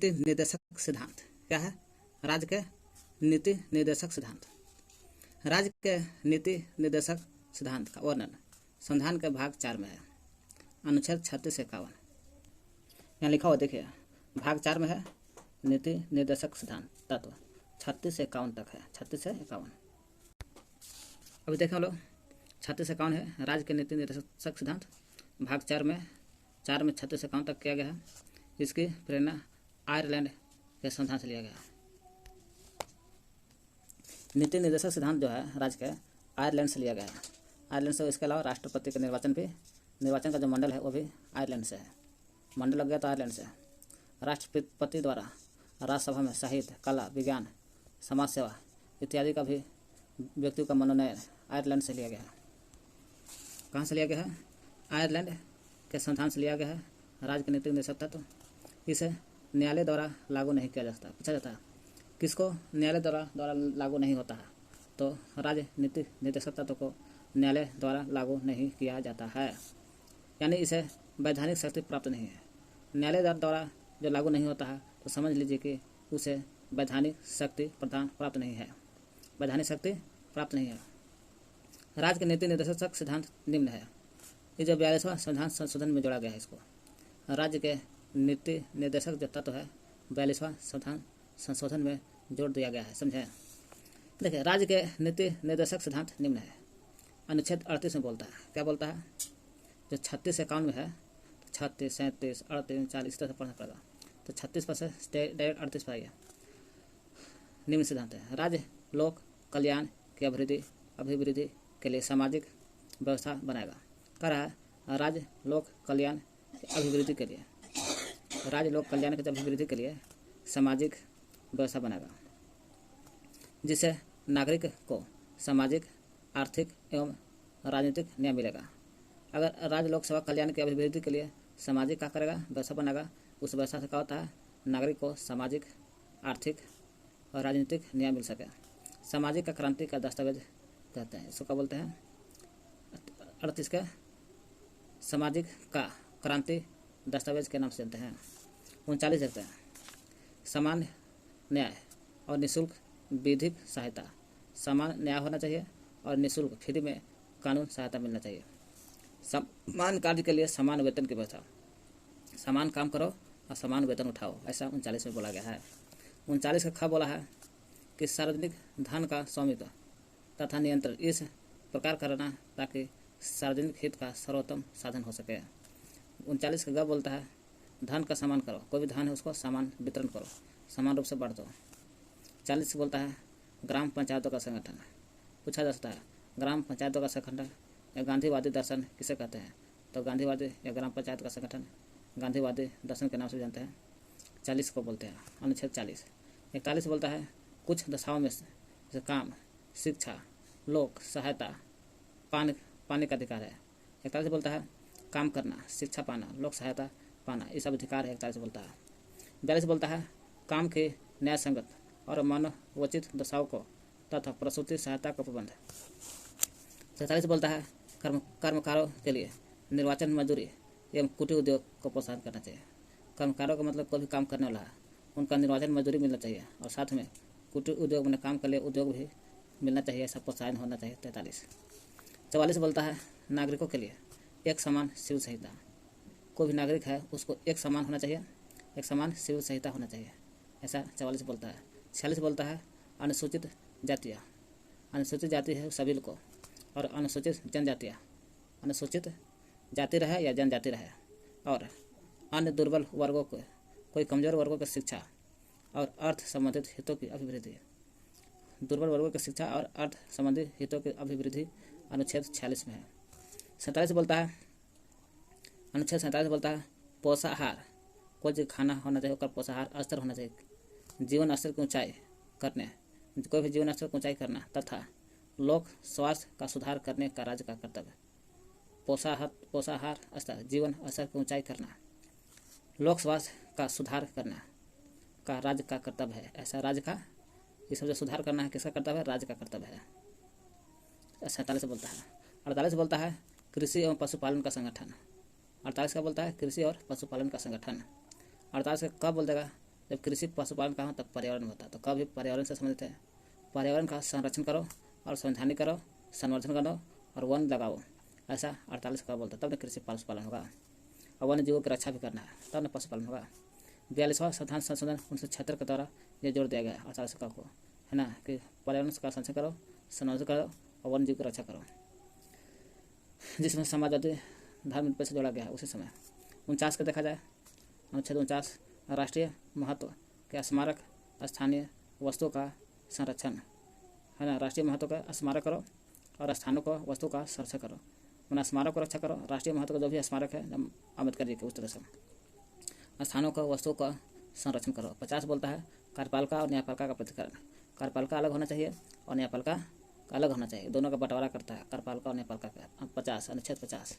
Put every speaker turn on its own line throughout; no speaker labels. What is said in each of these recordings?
नीति निर्देशक सिद्धांत क्या है? राज्य के नीति निर्देशक सिद्धांत। राज्य के नीति निर्देशक सिद्धांत का वर्णन संविधान के भाग 4 में है, अनुच्छेद 36 से 51। यहाँ लिखा हुआ देखिए, भाग 4 में है नीति निर्देशक सिद्धांत तत्व 36 से 51 तक है, 36 से 51। अभी देखें हम लोग 36 से 51 है राज्य के नीति निर्देशक सिद्धांत, भाग 4 में 36 से 51 तक किया गया है। इसकी प्रेरणा आयरलैंड के संविधान से लिया गया है। नीति निर्देशक सिद्धांत जो है राज्य के आयरलैंड से लिया गया है। आयरलैंड से, इसके अलावा राष्ट्रपति का निर्वाचन का जो मंडल है वो भी आयरलैंड से है। मंडल लग गया तो आयरलैंड से। राष्ट्रपति द्वारा राज्यसभा में साहित्य, कला, विज्ञान, समाज सेवा इत्यादि का भी व्यक्तियों का मनोनयन आयरलैंड से लिया गया है। कहाँ से लिया गया है? आयरलैंड के संविधान से लिया गया है राज्य के नीति निर्देशक तत्व। इसे न्यायालय द्वारा लागू नहीं किया जा सकता। पूछा जाता है किसको न्यायालय द्वारा लागू नहीं होता है, तो राज्य नीति निर्देशक तत्व को न्यायालय द्वारा लागू नहीं किया जाता है, यानी इसे वैधानिक शक्ति प्राप्त नहीं है। न्यायालय द्वारा जो लागू नहीं होता है तो समझ लीजिए कि उसे वैधानिक शक्ति प्राप्त नहीं है, वैधानिक शक्ति प्राप्त नहीं है। राज्य के नीति निर्देशक सिद्धांत निम्न है। ये जो 42वां संविधान संशोधन में जोड़ा गया है, इसको राज्य के नीति निर्देशक जो तत्व है 42वां संविधान संशोधन में जोड़ दिया गया है। समझे? देखिए, राज्य के नीति निर्देशक सिद्धांत निम्न है। अनुच्छेद 38 में बोलता है, क्या बोलता है? जो 36 से 51 में है, 36, 37, 38, 40 इस तरह से पढ़ना पड़ेगा। तो 36 पर से डायरेक्ट 38 पर आइए। निम्न सिद्धांत है, राज्य लोक कल्याण की अभिवृद्धि के लिए सामाजिक व्यवस्था बनाएगा। कह रहा है राज्य लोक कल्याण की अभिवृद्धि के लिए, राज्य लोक कल्याण की अभिवृद्धि के लिए सामाजिक व्यवस्था बनाएगा, जिससे नागरिक को सामाजिक, आर्थिक एवं राजनीतिक न्याय मिलेगा। अगर राज्य लोक सेवा कल्याण की अभिवृद्धि के लिए सामाजिक क्या करेगा? व्यवस्था बनाएगा। उस व्यवस्था से क्या होता है? नागरिक को सामाजिक, आर्थिक और राजनीतिक न्याय मिल सके। सामाजिक का क्रांति का दस्तावेज कहते हैं, इसको क्या बोलते हैं? 38 का सामाजिक का क्रांति दस्तावेज के नाम से जानते हैं। 39 देखते हैं, समान न्याय और निःशुल्क विधिक सहायता। समान न्याय होना चाहिए और निःशुल्क फ्री में कानून सहायता मिलना चाहिए। समान कार्य के लिए समान वेतन की व्यवस्था, समान काम करो और समान वेतन उठाओ, ऐसा 39 में बोला गया है। 39 का ख बोला है कि सार्वजनिक धन का स्वामित्व तथा नियंत्रण इस प्रकार करना ताकि सार्वजनिक हित का सर्वोत्तम साधन हो सके। 39 का ग बोलता है धन का समान करो, कोई भी धन है उसको समान वितरण करो, समान रूप से बांट दो। 40 बोलता है ग्राम पंचायतों का संगठन। पूछा जा सकता है ग्राम पंचायतों का संगठन या गांधीवादी दर्शन किसे कहते हैं? तो गांधीवादी या ग्राम पंचायत का संगठन गांधीवादी दर्शन के नाम से जानते हैं। 40 को बोलते हैं अनुच्छेद 40। 41 बोलता है कुछ दशाओं में जैसे काम, शिक्षा, लोक सहायता, पाने का अधिकार है। 41 बोलता है काम करना, शिक्षा पाना, लोक सहायता पाना, ये सब अधिकार है। 41 बोलता है। 42 बोलता है काम के न्याय संगत और मानवोचित दशाओं को तथा प्रसूति सहायता का प्रबंध। 47 बोलता है कर्मकारों के लिए निर्वाचन मजदूरी एवं कुटीर उद्योग को प्रोत्साहन करना चाहिए। कर्मकारों का मतलब कोई भी काम करने वाला है, उनका निर्वाचन मजदूरी मिलना चाहिए और साथ में कुटीर उद्योग में काम के लिए उद्योग भी मिलना चाहिए, ऐसा प्रोत्साहन होना चाहिए। 43। 44 बोलता है नागरिकों के लिए एक समान सिविल संहिता। कोई भी नागरिक है उसको एक समान होना चाहिए, एक समान सिविल संहिता होना चाहिए, ऐसा 44 बोलता है। 46 बोलता है अनुसूचित जातियाँ, अनुसूचित जाति है सभी को, और अनुसूचित जनजातियाँ, अनुसूचित जाति रहे या जनजाति रहे, और अन्य दुर्बल वर्गों को, कोई कमजोर वर्गों की शिक्षा और अर्थ संबंधित हितों की अभिवृद्धि। दुर्बल वर्गों की शिक्षा और अर्थ संबंधी हितों की अभिवृद्धि अनुच्छेद 46 में है। 47 बोलता है, अनुच्छेद 47 बोलता है पोषाहार, कोई जो खाना होना चाहिए उसका पोषाहार स्तर होना चाहिए, जीवन स्तर की ऊंचाई करने, कोई भी जीवन स्तर की ऊंचाई करना तथा लोक स्वास्थ्य का सुधार करने का राज्य का कर्तव्य। पोषाहार स्तर, जीवन स्तर की ऊंचाई करना, लोक स्वास्थ्य का सुधार करना का राज्य का कर्तव्य है, ऐसा राज्य का, ये सब जो सुधार करना है किसका कर्तव्य है? राज्य का कर्तव्य है। 47 बोलता है। 48 बोलता है कृषि एवं पशुपालन का संगठन। 48 का बोलता है कृषि और पशुपालन का संगठन। 48 का कब बोल देगा? जब कृषि पशुपालन कहा तब पर्यावरण होता है। तो कभी पर्यावरण से संबंधित है। पर्यावरण का संरक्षण करो और संवैधानिक करो, संवर्धन करो और वन लगाओ, ऐसा 48 का बोलता है। तब न कृषि पशुपालन होगा। और वन्य जीवों की रक्षा भी करना है, तब न पशुपालन होगा। 42वां संविधान संशोधन 1976 के द्वारा ये जोड़ दिया गया 48 को, है ना, कि पर्यावरण का संरक्षण करो, संवर्धन करो और वन्य जीव की रक्षा करो, जिसमें समाजवादी धर्म पे से जोड़ा गया है उसी समय। 49 का देखा जाए, अनुच्छेद 49 राष्ट्रीय महत्व के स्मारक स्थानीय वस्तुओं का संरक्षण, है ना, राष्ट्रीय महत्व का स्मारक करो और स्थानों को वस्तु का संरक्षण करो, वरना स्मारक को रक्षा करो। राष्ट्रीय महत्व का जो भी स्मारक है अम्बेडकर जी के उस तरह से स्थानों को वस्तुओं का संरक्षण करो। 50 बोलता है कार्यपालिका और न्यायपालिका का पृथक्करण। कार्यपालिका अलग होना चाहिए और न्यायपालिका अलग होना चाहिए, दोनों का बंटवारा करता है कार्यपालिका और न्यायपालिका का। 50 अनुच्छेद 50।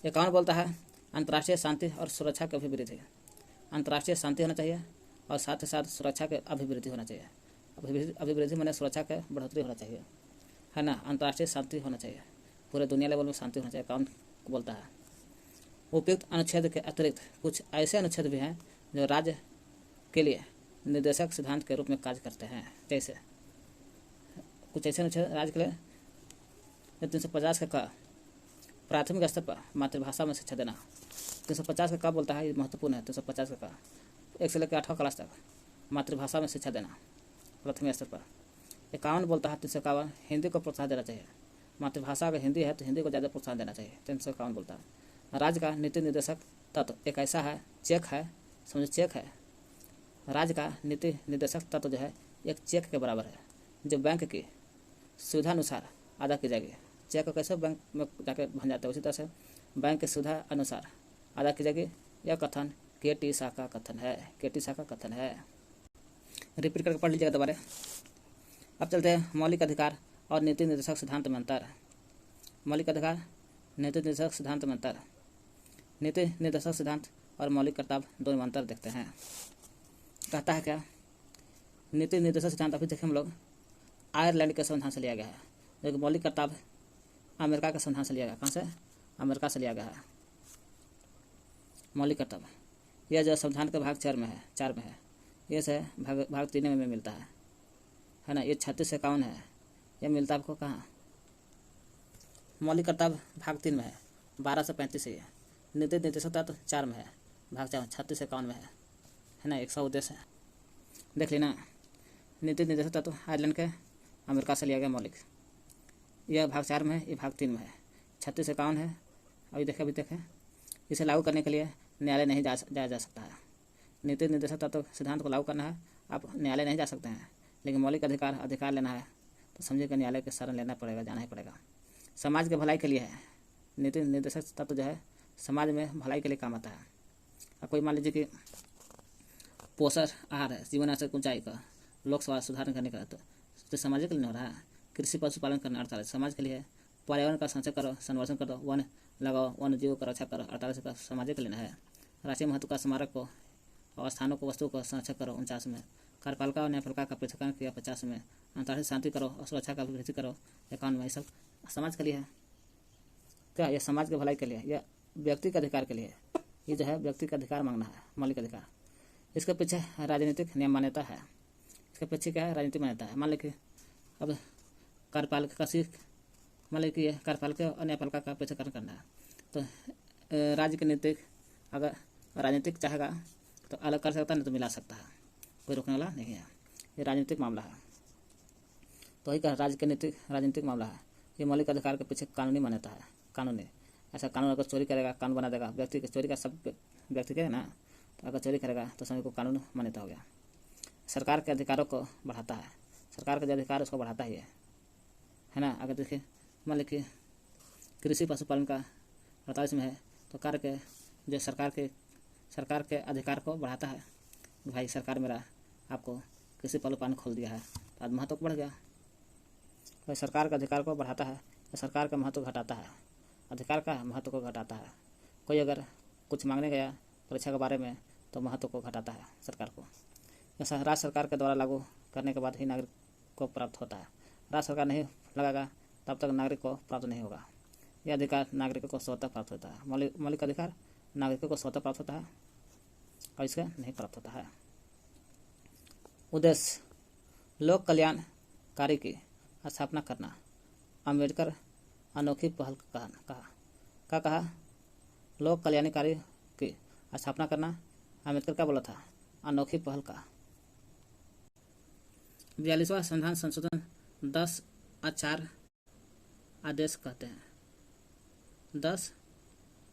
51 बोलता है अंतर्राष्ट्रीय शांति और सुरक्षा की अभिवृद्धि। अंतर्राष्ट्रीय शांति होना चाहिए और साथ ही साथ सुरक्षा के अभिवृद्धि होना चाहिए। अभिवृद्धि माने सुरक्षा के बढ़ोतरी होना चाहिए, है ना। अंतर्राष्ट्रीय शांति होना चाहिए, पूरे दुनिया लेवल में शांति होना चाहिए, कौन बोलता है। उपयुक्त अनुच्छेद के अतिरिक्त कुछ ऐसे अनुच्छेद भी हैं जो राज्य के लिए निर्देशक सिद्धांत के रूप में कार्य करते हैं। जैसे कुछ ऐसे अनुच्छेद राज्य के लिए 350 का प्राथमिक स्तर पर मातृभाषा में शिक्षा देना। 350 का क्या बोलता है, ये महत्वपूर्ण है। 350 का 1 से लेकर 8वीं क्लास तक मातृभाषा में शिक्षा देना प्राथमिक स्तर पर। 51 बोलता है 351 हिंदी को प्रोत्साहन देना चाहिए। मातृभाषा अगर हिंदी है तो हिंदी को ज़्यादा प्रोत्साहन देना चाहिए। 351 बोलता है राज्य का नीति निर्देशक तत्व एक ऐसा है, चेक है, समझो चेक है। राज्य का नीति निर्देशक तत्व जो है एक चेक के बराबर है, जो बैंक की सुविधा अनुसार अदा की जाएगी। चेक कैसे बैंक में जाके बन जाता है, उसी तरह से बैंक की सुविधा अनुसार अदा की जाएगी। यह कथन केटी शाह का कथन है, केटी शाह का कथन है। रिपीट करके पढ़ लीजिएगा दोबारा। अब चलते हैं मौलिक अधिकार और नीति निर्देशक सिद्धांत में अंतर। मौलिक अधिकार, नीति निर्देशक सिद्धांत में अंतर। नीति निर्देशक सिद्धांत और मौलिक कर्तव्य दोनों में अंतर देखते हैं। कहता है क्या, नीति निर्देशक सिद्धांत अभी देखें हम लोग आयरलैंड के संविधान से लिया गया है, जो मौलिक कर्तव्य अमेरिका के संविधान से लिया गया। कहाँ से? अमेरिका से लिया गया है। मौलिक कर्तव्य यह जो संविधान के भाग 4 में है, ये से भाग 3 में मिलता है ना। ये 36 से 51 है, ये मिलता है आपको कहाँ? मौलिक कर्तव्य भाग 3 में है, 12 से 35 है। नीति निर्देशक तत्व 4 में है, भाग 4 36 से 51 में है ना। 100 उद्देश्य है, देख लेना। नीति निर्देशक तत्व आयरलैंड के अमेरिका से लिया गया मौलिक, यह भाग 4 में है, ये भाग 3 में है, 36 से 51 है। अभी देखें इसे लागू करने के लिए न्यायालय नहीं जाया जा सकता है। नीति निर्देशक तत्व सिद्धांत को लागू करना है, आप न्यायालय नहीं जा सकते हैं, लेकिन मौलिक अधिकार लेना है तो समझिए कि न्यायालय के शरण लेना पड़ेगा, जाना ही पड़ेगा। समाज के भलाई के लिए है नीति निर्देशक तत्व, जो है समाज में भलाई के लिए काम आता है। अब कोई मान लीजिए कि पोषण आहार है, जीवन स्तर ऊंचाई का, लोक स्वास्थ्य सुधार करने का, तो समाज के लिए नहीं हो रहा है। कृषि पशुपालन करना 48 समाज के लिए है। पर्यावरण का संरक्षण करो, संवर्धन करो, वन लगाओ, वन्य जीवों का रक्षा करो, 48 का समाज के लिए है। राष्ट्रीय महत्व का स्मारक को और स्थानों को वस्तुओं को संरक्षण करो 49 में। कार्यपालिका और न्यायपालिका का पृथक्करण किया 50 में। अंतर्राष्ट्रीय शांति करो और सुरक्षा का अभिवृद्धि करो 51 में। ये सब समाज के लिए है। क्या ये समाज के भलाई के लिए, यह व्यक्ति के अधिकार के लिए है। ये जो है व्यक्ति का अधिकार मांगना है, मौलिक अधिकार। इसके पीछे राजनीतिक नियम मान्यता है। इसके पीछे क्या है? राजनीतिक मान्यता है। मान लीजिए अब कार्यपालिका का सीख, मान लीजिए कार्यपालिका और न्यायपालिका का पृथक्करण करना है, तो राज्य के नीतिक अगर राजनीतिक चाहेगा तो अलग कर सकता है, नहीं तो मिला सकता है, कोई रोकने वाला नहीं है। ये राजनीतिक मामला है, तो वही कहा राज्य के नीतिक राजनीतिक मामला है। ये मौलिक अधिकार के पीछे कानूनी मान्यता है। कानूनी ऐसा कानून अगर चोरी करेगा कानून बना देगा, व्यक्ति की चोरी का सब व्यक्ति के है ना, तो अगर चोरी करेगा तो सभी को कानून मान्यता हो गया। सरकार के अधिकारों को बढ़ाता है, सरकार का जो अधिकार उसको बढ़ाता ही है ना। अगर देखिए मान लीजिए कृषि पशुपालन का 48 में है, तो कार्य के जो सरकार के अधिकार को बढ़ाता है। भाई सरकार मेरा आपको कृषि पशुपालन खोल दिया है, तो आज महत्व बढ़ गया। भाई सरकार के अधिकार को बढ़ाता है, तो सरकार का महत्व घटाता है, अधिकार का महत्व को घटाता है। कोई अगर कुछ मांगने गया परीक्षा के बारे में तो महत्व को घटाता है सरकार को। ऐसा राज्य सरकार के द्वारा लागू करने के बाद ही नागरिक को प्राप्त होता है। राज्य सरकार नहीं लगागा तब तक नागरिक को प्राप्त नहीं होगा। यह अधिकार नागरिकों को स्वतः प्राप्त होता है। मौलिक अधिकार नागरिकों को स्वतः प्राप्त होता है, और इसका नहीं प्राप्त होता है। उद्देश्य लोक कल्याणकारी की स्थापना करना। अम्बेडकर अनोखी पहल कहा लोक कल्याणकारी की स्थापना करना। अम्बेडकर क्या बोला था? अनोखी पहल का। 42वां संविधान संशोधन 10 आचार आदेश कहते हैं। 10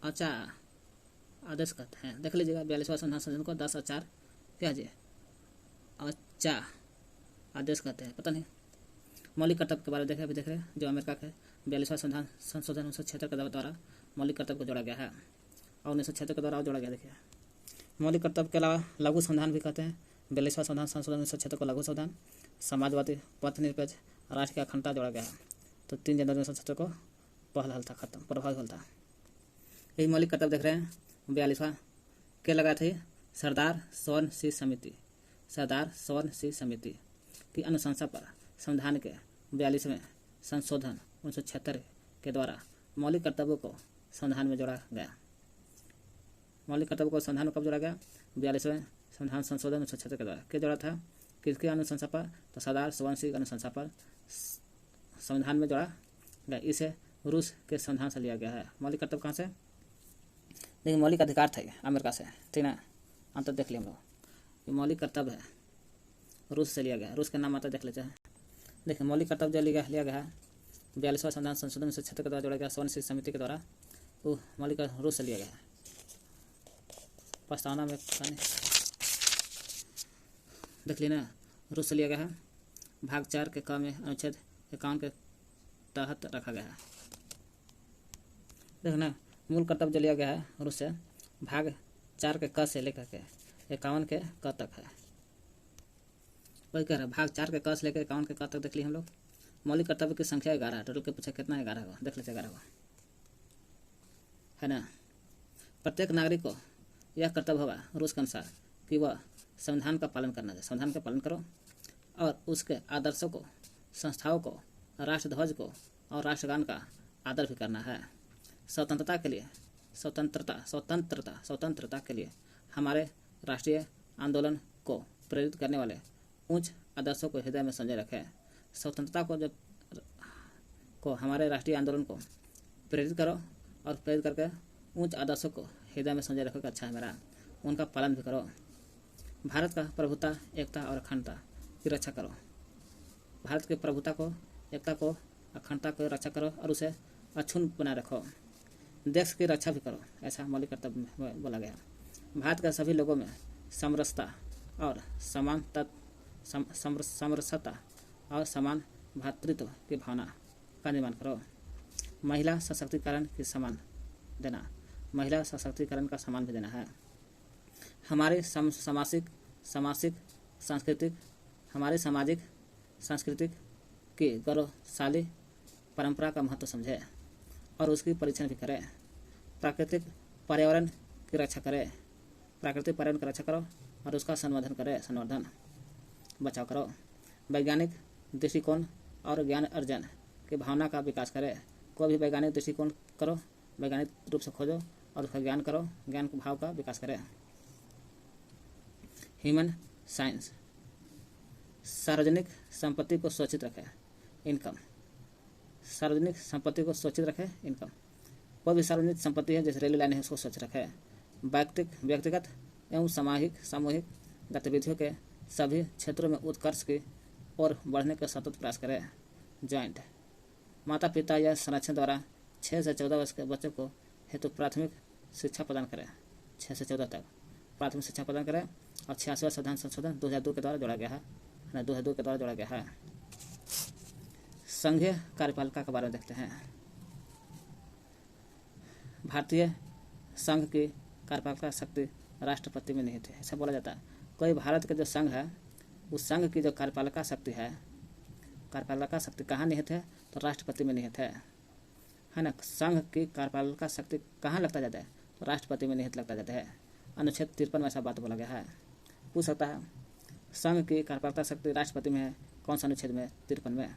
आचार आदेश कहते हैं। देख लीजिएगा 42वां संविधान संशोधन को 10 आचार क्या जी आचार आदेश कहते हैं। पता नहीं मौलिक कर्तव्य के बारे में देख रहे हैं जो अमेरिका के 42वां संविधान संशोधन 1976 के द्वारा मौलिक कर्तव्य को जोड़ा गया है और 1976 के द्वारा जोड़ा गया। देखिए मौलिक कर्तव्य के अलावा लघु संविधान भी कहते हैं। 42वां संविधान संशोधन 1976 को लघु संविधान, समाजवादी, पथ निरपेक्ष, राष्ट्र की अखंडता जोड़ा गया है। तो 3 जनवरी 1976 को पहल हल था, खत्म प्रभावी हल था। यही मौलिक कर्तव्य देख रहे हैं 42वां के लगाए थे सरदार स्वर्ण सिंह समिति। सरदार स्वर्ण सिंह समिति की अनुशंसा पर संविधान के 42वें संशोधन 1976 के द्वारा मौलिक कर्तव्यों को संविधान में जोड़ा गया। मौलिक कर्तव्य को संविधान में कब जोड़ा गया? 42वें संविधान संशोधन 1976 के द्वारा। क्या जोड़ा था? किसकी अनुशंसा पर? तो सरदार स्वर्ण सिंह अनुशंसा पर संविधान में जोड़ा गया। इसे रूस के संविधान से लिया गया है। मौलिक कर्तव्य कहाँ से? देखिए मौलिक अधिकार थे अमेरिका से, ठीक ना, अंतर देख लिया हम लोग। ये मौलिक कर्तव्य है रूस से लिया गया। रूस का नाम आता देख लेते हैं। देखिए मौलिक कर्तव्य जो लिया गया है 42वां संविधान संशोधन 1976 के द्वारा जोड़ा गया स्वर्ण सिंह समिति के द्वारा। वो मौलिक रूस से लिया गया है। प्रस्तावना में देख लेना रूस से लिया गया है। भाग 4 के क में अनुच्छेद 51 के तहत रखा गया है। देखना मूल कर्तव्य जो लिया गया है रूस से भाग 4 के क से लेकर के 51 के क तक है। वही कह रहा है भाग 4 के क से लेकर 51 के क तक देख लिए हम लोग। मौलिक कर्तव्य की संख्या 11 है। टोटल के पूछा कितना है? 11 होगा। देख लेते 11 होगा है ना। प्रत्येक नागरिक को यह कर्तव्य होगा रूस के अनुसार कि वह संविधान का पालन करना चाहिए। संविधान का पालन करो और उसके आदर्शों को, संस्थाओं को, राष्ट्रध्वज को और राष्ट्रगान का आदर भी करना है। स्वतंत्रता के लिए स्वतंत्रता के लिए हमारे राष्ट्रीय आंदोलन को प्रेरित करने वाले उच्च आदर्शों को हृदय में संजय रखें। स्वतंत्रता को हमारे राष्ट्रीय आंदोलन को प्रेरित करो और प्रेरित करके उच्च आदर्शों को हृदय में संजय रखो। अच्छा है मेरा, उनका पालन भी करो। भारत का प्रभुता, एकता और अखंडता की रक्षा करो। भारत के प्रभुता को, एकता को, अखंडता को रक्षा करो और उसे अक्षुण्ण बनाए रखो। देश की रक्षा भी करो। ऐसा मौलिक कर्तव्य में बोला गया। भारत के सभी लोगों में समरसता और समरसता और समान भातृत्व की भावना का निर्माण करो। महिला सशक्तिकरण की सम्मान देना। महिला सशक्तिकरण का सम्मान भी देना है। हमारे सामाजिक सांस्कृतिक की गौरवशाली परंपरा का महत्व समझे और उसकी परीक्षण भी करें। प्राकृतिक पर्यावरण की रक्षा करें। प्राकृतिक पर्यावरण की रक्षा करो और उसका संवर्धन बचाव करो। वैज्ञानिक दृष्टिकोण और ज्ञान अर्जन की भावना का विकास करें। कोई भी वैज्ञानिक दृष्टिकोण करो, वैज्ञानिक रूप से खोजो और उसका ज्ञान करो, ज्ञान के भाव का विकास करें। Human science. सार्वजनिक संपत्ति को सुरक्षित रखें। इनकम। सार्वजनिक संपत्ति को सुरक्षित रखें। इनकम। कोई भी सार्वजनिक संपत्ति है जैसे रेलवे लाइन है उसको सुरक्षित रखें। व्यक्तिगत एवं सामूहिक गतिविधियों के सभी क्षेत्रों में उत्कर्ष की ओर बढ़ने का सतत प्रयास करें। जॉइंट। माता पिता या संरक्षण द्वारा 6 से 14 वर्ष के बच्चों को हेतु प्राथमिक शिक्षा प्रदान करें। 6 से 14 तक प्राथमिक शिक्षा प्रदान करें। और 86वां संविधान संशोधन 2002 के द्वारा जोड़ा गया है। 2002 के द्वारा जोड़ा गया है। संघीय कार्यपालिका के बारे में देखते हैं। भारतीय संघ की कार्यपालिका शक्ति राष्ट्रपति में निहित है। ऐसा बोला जाता है। कोई भारत के जो संघ है उस संघ की जो कार्यपालिका शक्ति है, कार्यपालिका शक्ति कहाँ निहित है? तो राष्ट्रपति में निहित है ना। संघ की कार्यपालिका शक्ति कहाँ लगता जाता है? तो राष्ट्रपति में निहित लगता जाता है। अनुच्छेद 53 में ऐसा बात बोला गया है। पूछ सकता है संघ की कार्यपालिका शक्ति राष्ट्रपति में है, कौन सा अनुच्छेद में? 53 में।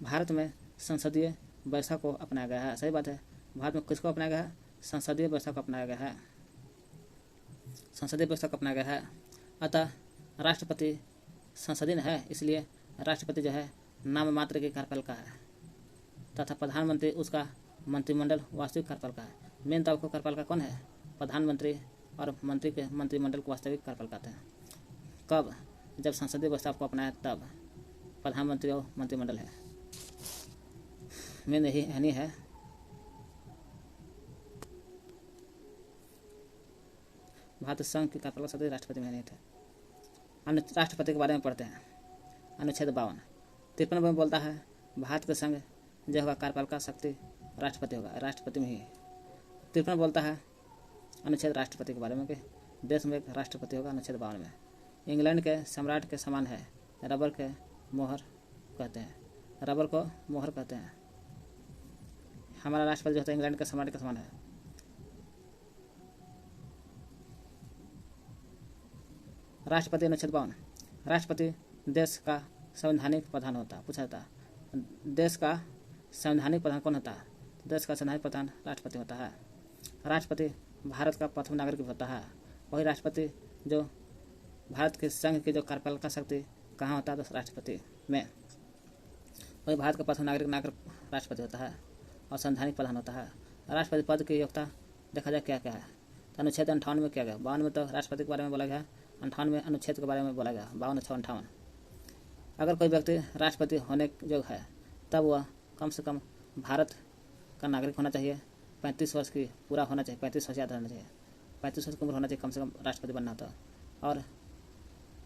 भारत में संसदीय व्यवस्था को अपनाया गया है। सही बात है। भारत में किसको अपनाया गया है? संसदीय व्यवस्था को अपनाया गया है। संसदीय व्यवस्था को अपनाया गया है। अतः राष्ट्रपति संसदीय है, इसलिए राष्ट्रपति जो है नाम मात्र की कार्यपालिका है तथा प्रधानमंत्री उसका मंत्रिमंडल वास्तविक कार्यपालिका है। मेन तब को कार्यपालिका कौन है? प्रधानमंत्री और मंत्री के मंत्रिमंडल को वास्तविक कार्यपालिका कहते हैं। कब? जब संसदीय व्यवस्था को अपनाया तब प्रधानमंत्री और मंत्रिमंडल है। मेन यही है। भारत संघ की कार्यपालिका सदस्य राष्ट्रपति में नहीं थे। अन्य राष्ट्रपति के बारे में पढ़ते हैं। अनुच्छेद 52 53 में बोलता है भारत के संघ जो होगा कार्यपालिका शक्ति राष्ट्रपति होगा, राष्ट्रपति में ही। 53 बोलता है अनुच्छेद राष्ट्रपति के बारे में कि देश में एक राष्ट्रपति होगा। अनुच्छेद 52 में इंग्लैंड के सम्राट के समान है, रबर के मोहर कहते हैं, रबर को मोहर कहते हैं। हमारा राष्ट्रपति जो होता है इंग्लैंड के सम्राट के समान है। राष्ट्रपति अनुच्छेद 52 राष्ट्रपति देश का संवैधानिक प्रधान होता है। पूछा जाता देश का संवैधानिक प्रधान कौन होता है? देश का संवैधानिक प्रधान राष्ट्रपति होता है। राष्ट्रपति भारत का प्रथम नागरिक होता है। वही राष्ट्रपति जो भारत के संघ की जो कार्यपालिका शक्ति कहाँ होता है? तो राष्ट्रपति में। वही भारत का प्रथम नागरिक राष्ट्रपति होता है और संवैधानिक प्रधान होता है। राष्ट्रपति पद की योग्यता देखा जाए क्या क्या है तो अनुच्छेद 58 में क्या गया? 52 में तो राष्ट्रपति के बारे में बोला गया, 58 में अनुच्छेद के बारे में बोला गया। 52, 58। अगर कोई व्यक्ति राष्ट्रपति होने योग्य है तब वह कम से कम भारत का नागरिक होना चाहिए, 35 वर्ष की पूरा होना चाहिए, 35 वर्ष याद रहना चाहिए, 35 वर्ष की उम्र होना चाहिए कम से कम राष्ट्रपति बनना होता। और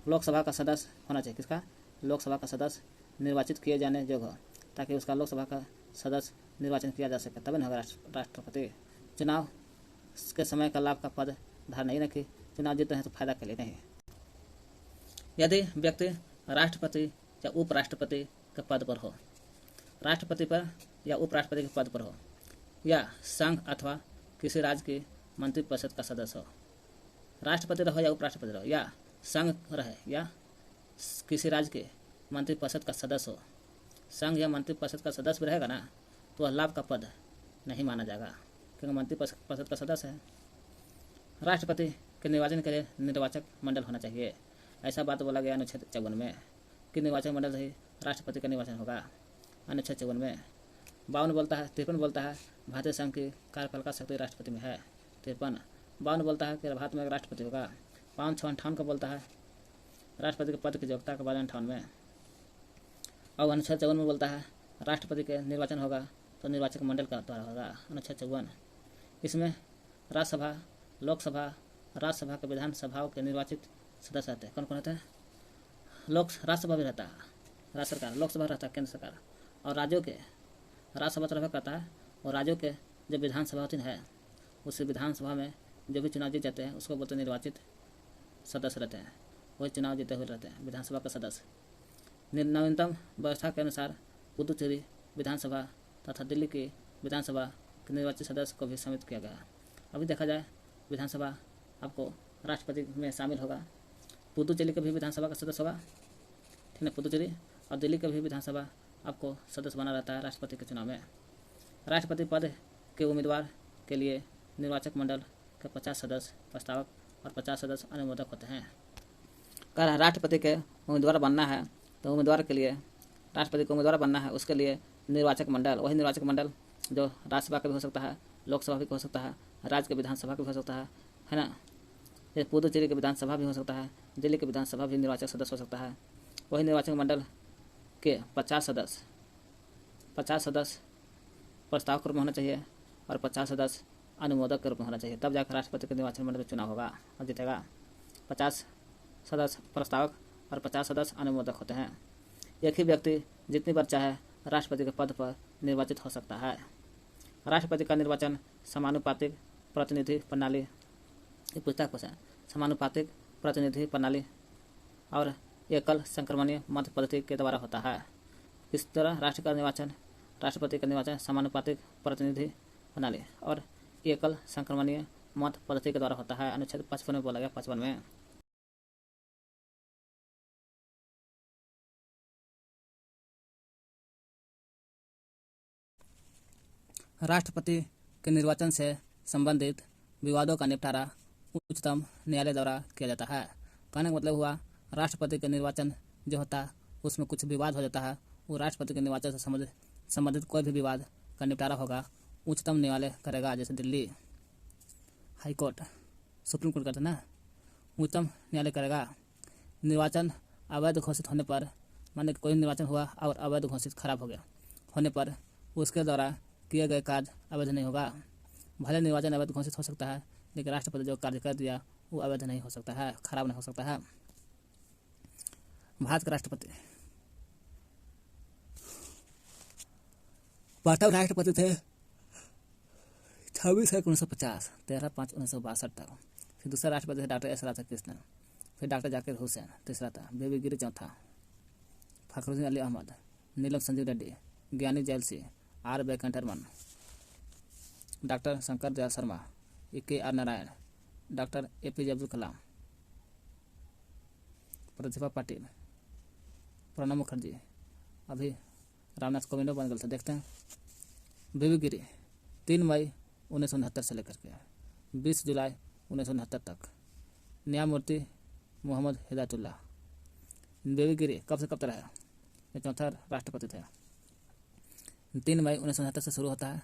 लोकसभा का सदस्य होना चाहिए। किसका? लोकसभा का सदस्य निर्वाचित किए जाने योग्य हो, ताकि उसका लोकसभा का सदस्य निर्वाचन किया जा सके, तभी न होगा राष्ट्रपति। चुनाव के समय का लाभ का पद धारण नहीं रखी, चुनाव जीतते हैं तो फायदा के लिए नहीं। यदि व्यक्ति राष्ट्रपति या उपराष्ट्रपति के पद पर हो, राष्ट्रपति पर या उपराष्ट्रपति के पद पर हो, या संघ अथवा किसी राज्य की मंत्रिपरिषद का सदस्य हो, राष्ट्रपति रहो या उपराष्ट्रपति रहो, या संघ रहे या किसी राज्य के मंत्रिपरिषद का सदस्य हो, संघ या मंत्रिपरिषद का सदस्य भी रहेगा ना तो वह लाभ का पद नहीं माना जाएगा, क्योंकि मंत्रिपरिषद का सदस्य है। राष्ट्रपति के निर्वाचन के लिए निर्वाचक मंडल होना चाहिए। ऐसा बात बोला गया अनुच्छेद 54 में कि निर्वाचक मंडल से ही राष्ट्रपति का निर्वाचन होगा। अनुच्छेद 54 में 52 बोलता है, 53 बोलता है भारतीय संघ की कार्यपालिका शक्ति राष्ट्रपति में है। 53 52 बोलता है कि भारत में राष्ट्रपति होगा। 5, 6, 58 का बोलता है राष्ट्रपति के पद की योग्यता के बारे में 58 में। और अनुच्छेद 54 में बोलता है राष्ट्रपति के निर्वाचन होगा तो निर्वाचक मंडल का द्वारा होगा। अनुच्छेद 54 इसमें राज्यसभा, लोकसभा, राज्यसभा के विधानसभाओं के निर्वाचित सदस्य रहते हैं। कौन कौन रहते हैं? राज्यसभा भी रहता है, राज्य सरकार, लोकसभा रहता है केंद्र सरकार, और राज्यों के राज्यसभा तरफ करता है, और राज्यों के जो विधानसभा होती है उस विधानसभा में जो भी चुनाव जीत जाते हैं उसको बोलते निर्वाचित सदस्य रहते हैं। वही चुनाव जीते हुए रहते हैं विधानसभा के सदस्य। नवीनतम व्यवस्था के अनुसार पुदुचेरी विधानसभा तथा दिल्ली की विधानसभा के निर्वाचित सदस्य को भी सम्मिलित किया गया। अभी देखा जाए विधानसभा आपको राष्ट्रपति में शामिल होगा। पुदुचेरी के भी विधानसभा का सदस्य होगा, ठीक है, पुदुचेरी, और दिल्ली के भी विधानसभा आपको सदस्य बना रहता है राष्ट्रपति के चुनाव में। राष्ट्रपति पद के उम्मीदवार के लिए निर्वाचक मंडल के 50 सदस्य प्रस्तावक और 50 सदस्य अनुमोदक होते हैं। अगर राष्ट्रपति के उम्मीदवार बनना है तो उम्मीदवार के लिए राष्ट्रपति को उम्मीदवार बनना है, उसके लिए निर्वाचक मंडल, वही निर्वाचक मंडल जो राज्यसभा का भी हो सकता है, लोकसभा भी हो सकता है, राज्य के विधानसभा का भी हो सकता है ना। ये पुदुचेरी के विधानसभा भी हो सकता है, दिल्ली के विधानसभा भी निर्वाचक सदस्य हो सकता है। वही निर्वाचक मंडल के 50 सदस्य प्रस्ताव के रूप में होना चाहिए और 50 सदस्य अनुमोदक के रूप में होना चाहिए, तब जाकर राष्ट्रपति के निर्वाचन मंडल में चुनाव होगा और जीतेगा। 50 सदस्य प्रस्तावक और 50 सदस्य अनुमोदक होते हैं। एक ही व्यक्ति जितनी बार चाहे राष्ट्रपति के पद पर निर्वाचित हो सकता है। राष्ट्रपति का निर्वाचन समानुपातिक प्रतिनिधि प्रणाली, ये पूछता है क्वेश्चन, समानुपातिक प्रतिनिधि प्रणाली और एकल संक्रमणीय मत पद्धति के द्वारा होता है। इस तरह राष्ट्रपति का निर्वाचन समानुपातिक प्रतिनिधि प्रणाली और एकल संक्रमणीय मत पद्धति के द्वारा होता है। अनुच्छेद 55 में बोला गया, 55 में। राष्ट्रपति के निर्वाचन से संबंधित विवादों का निपटारा उच्चतम न्यायालय द्वारा किया जाता है। कहने का मतलब हुआ राष्ट्रपति का निर्वाचन जो होता है उसमें कुछ विवाद हो जाता है, वो राष्ट्रपति के निर्वाचन से संबंधित कोई भी विवाद का निपटारा होगा उच्चतम न्यायालय करेगा। जैसे Delhi high court, supreme court करता है ना, उच्चतम न्यायालय करेगा। निर्वाचन अवैध घोषित होने पर, माने कोई निर्वाचन हुआ और अवैध घोषित खराब हो गया होने पर उसके द्वारा किए गए कार्य अवैध नहीं होगा। भले निर्वाचन अवैध घोषित हो सकता है लेकिन राष्ट्रपति जो कार्य कर दिया वो अवैध नहीं हो सकता है, खराब नहीं हो सकता है। भारत के राष्ट्रपति प्रथम राष्ट्रपति थे 26/1/1950, 13/5/1962 तक। फिर दूसरा राष्ट्रपति थे डॉक्टर एस राधाकृष्णन, फिर डॉक्टर जाकिर हुसैन तीसरा था, बेबी गिरी चौथा, फखरुद्दीन अली अहमद, नीलम Sanjiva Reddy, Giani Zail Singh, R Venkataraman, doctor Shankar Dayal Sharma, K R Narayanan, doctor APJ Abdul Kalam, Pratibha Patil, Pranab Mukherjee, अभी रामनाथ कोविंद बन गए थे। देखते हैं बेबी गिरी 3 मई 1969 से लेकर के 20 जुलाई 1969 तक। न्यायमूर्ति मोहम्मद हिदायतुल्लाह। बेबी गिरी कब से कब तक रहा? ये चौथा राष्ट्रपति थे। 3 मई 1969 से शुरू होता है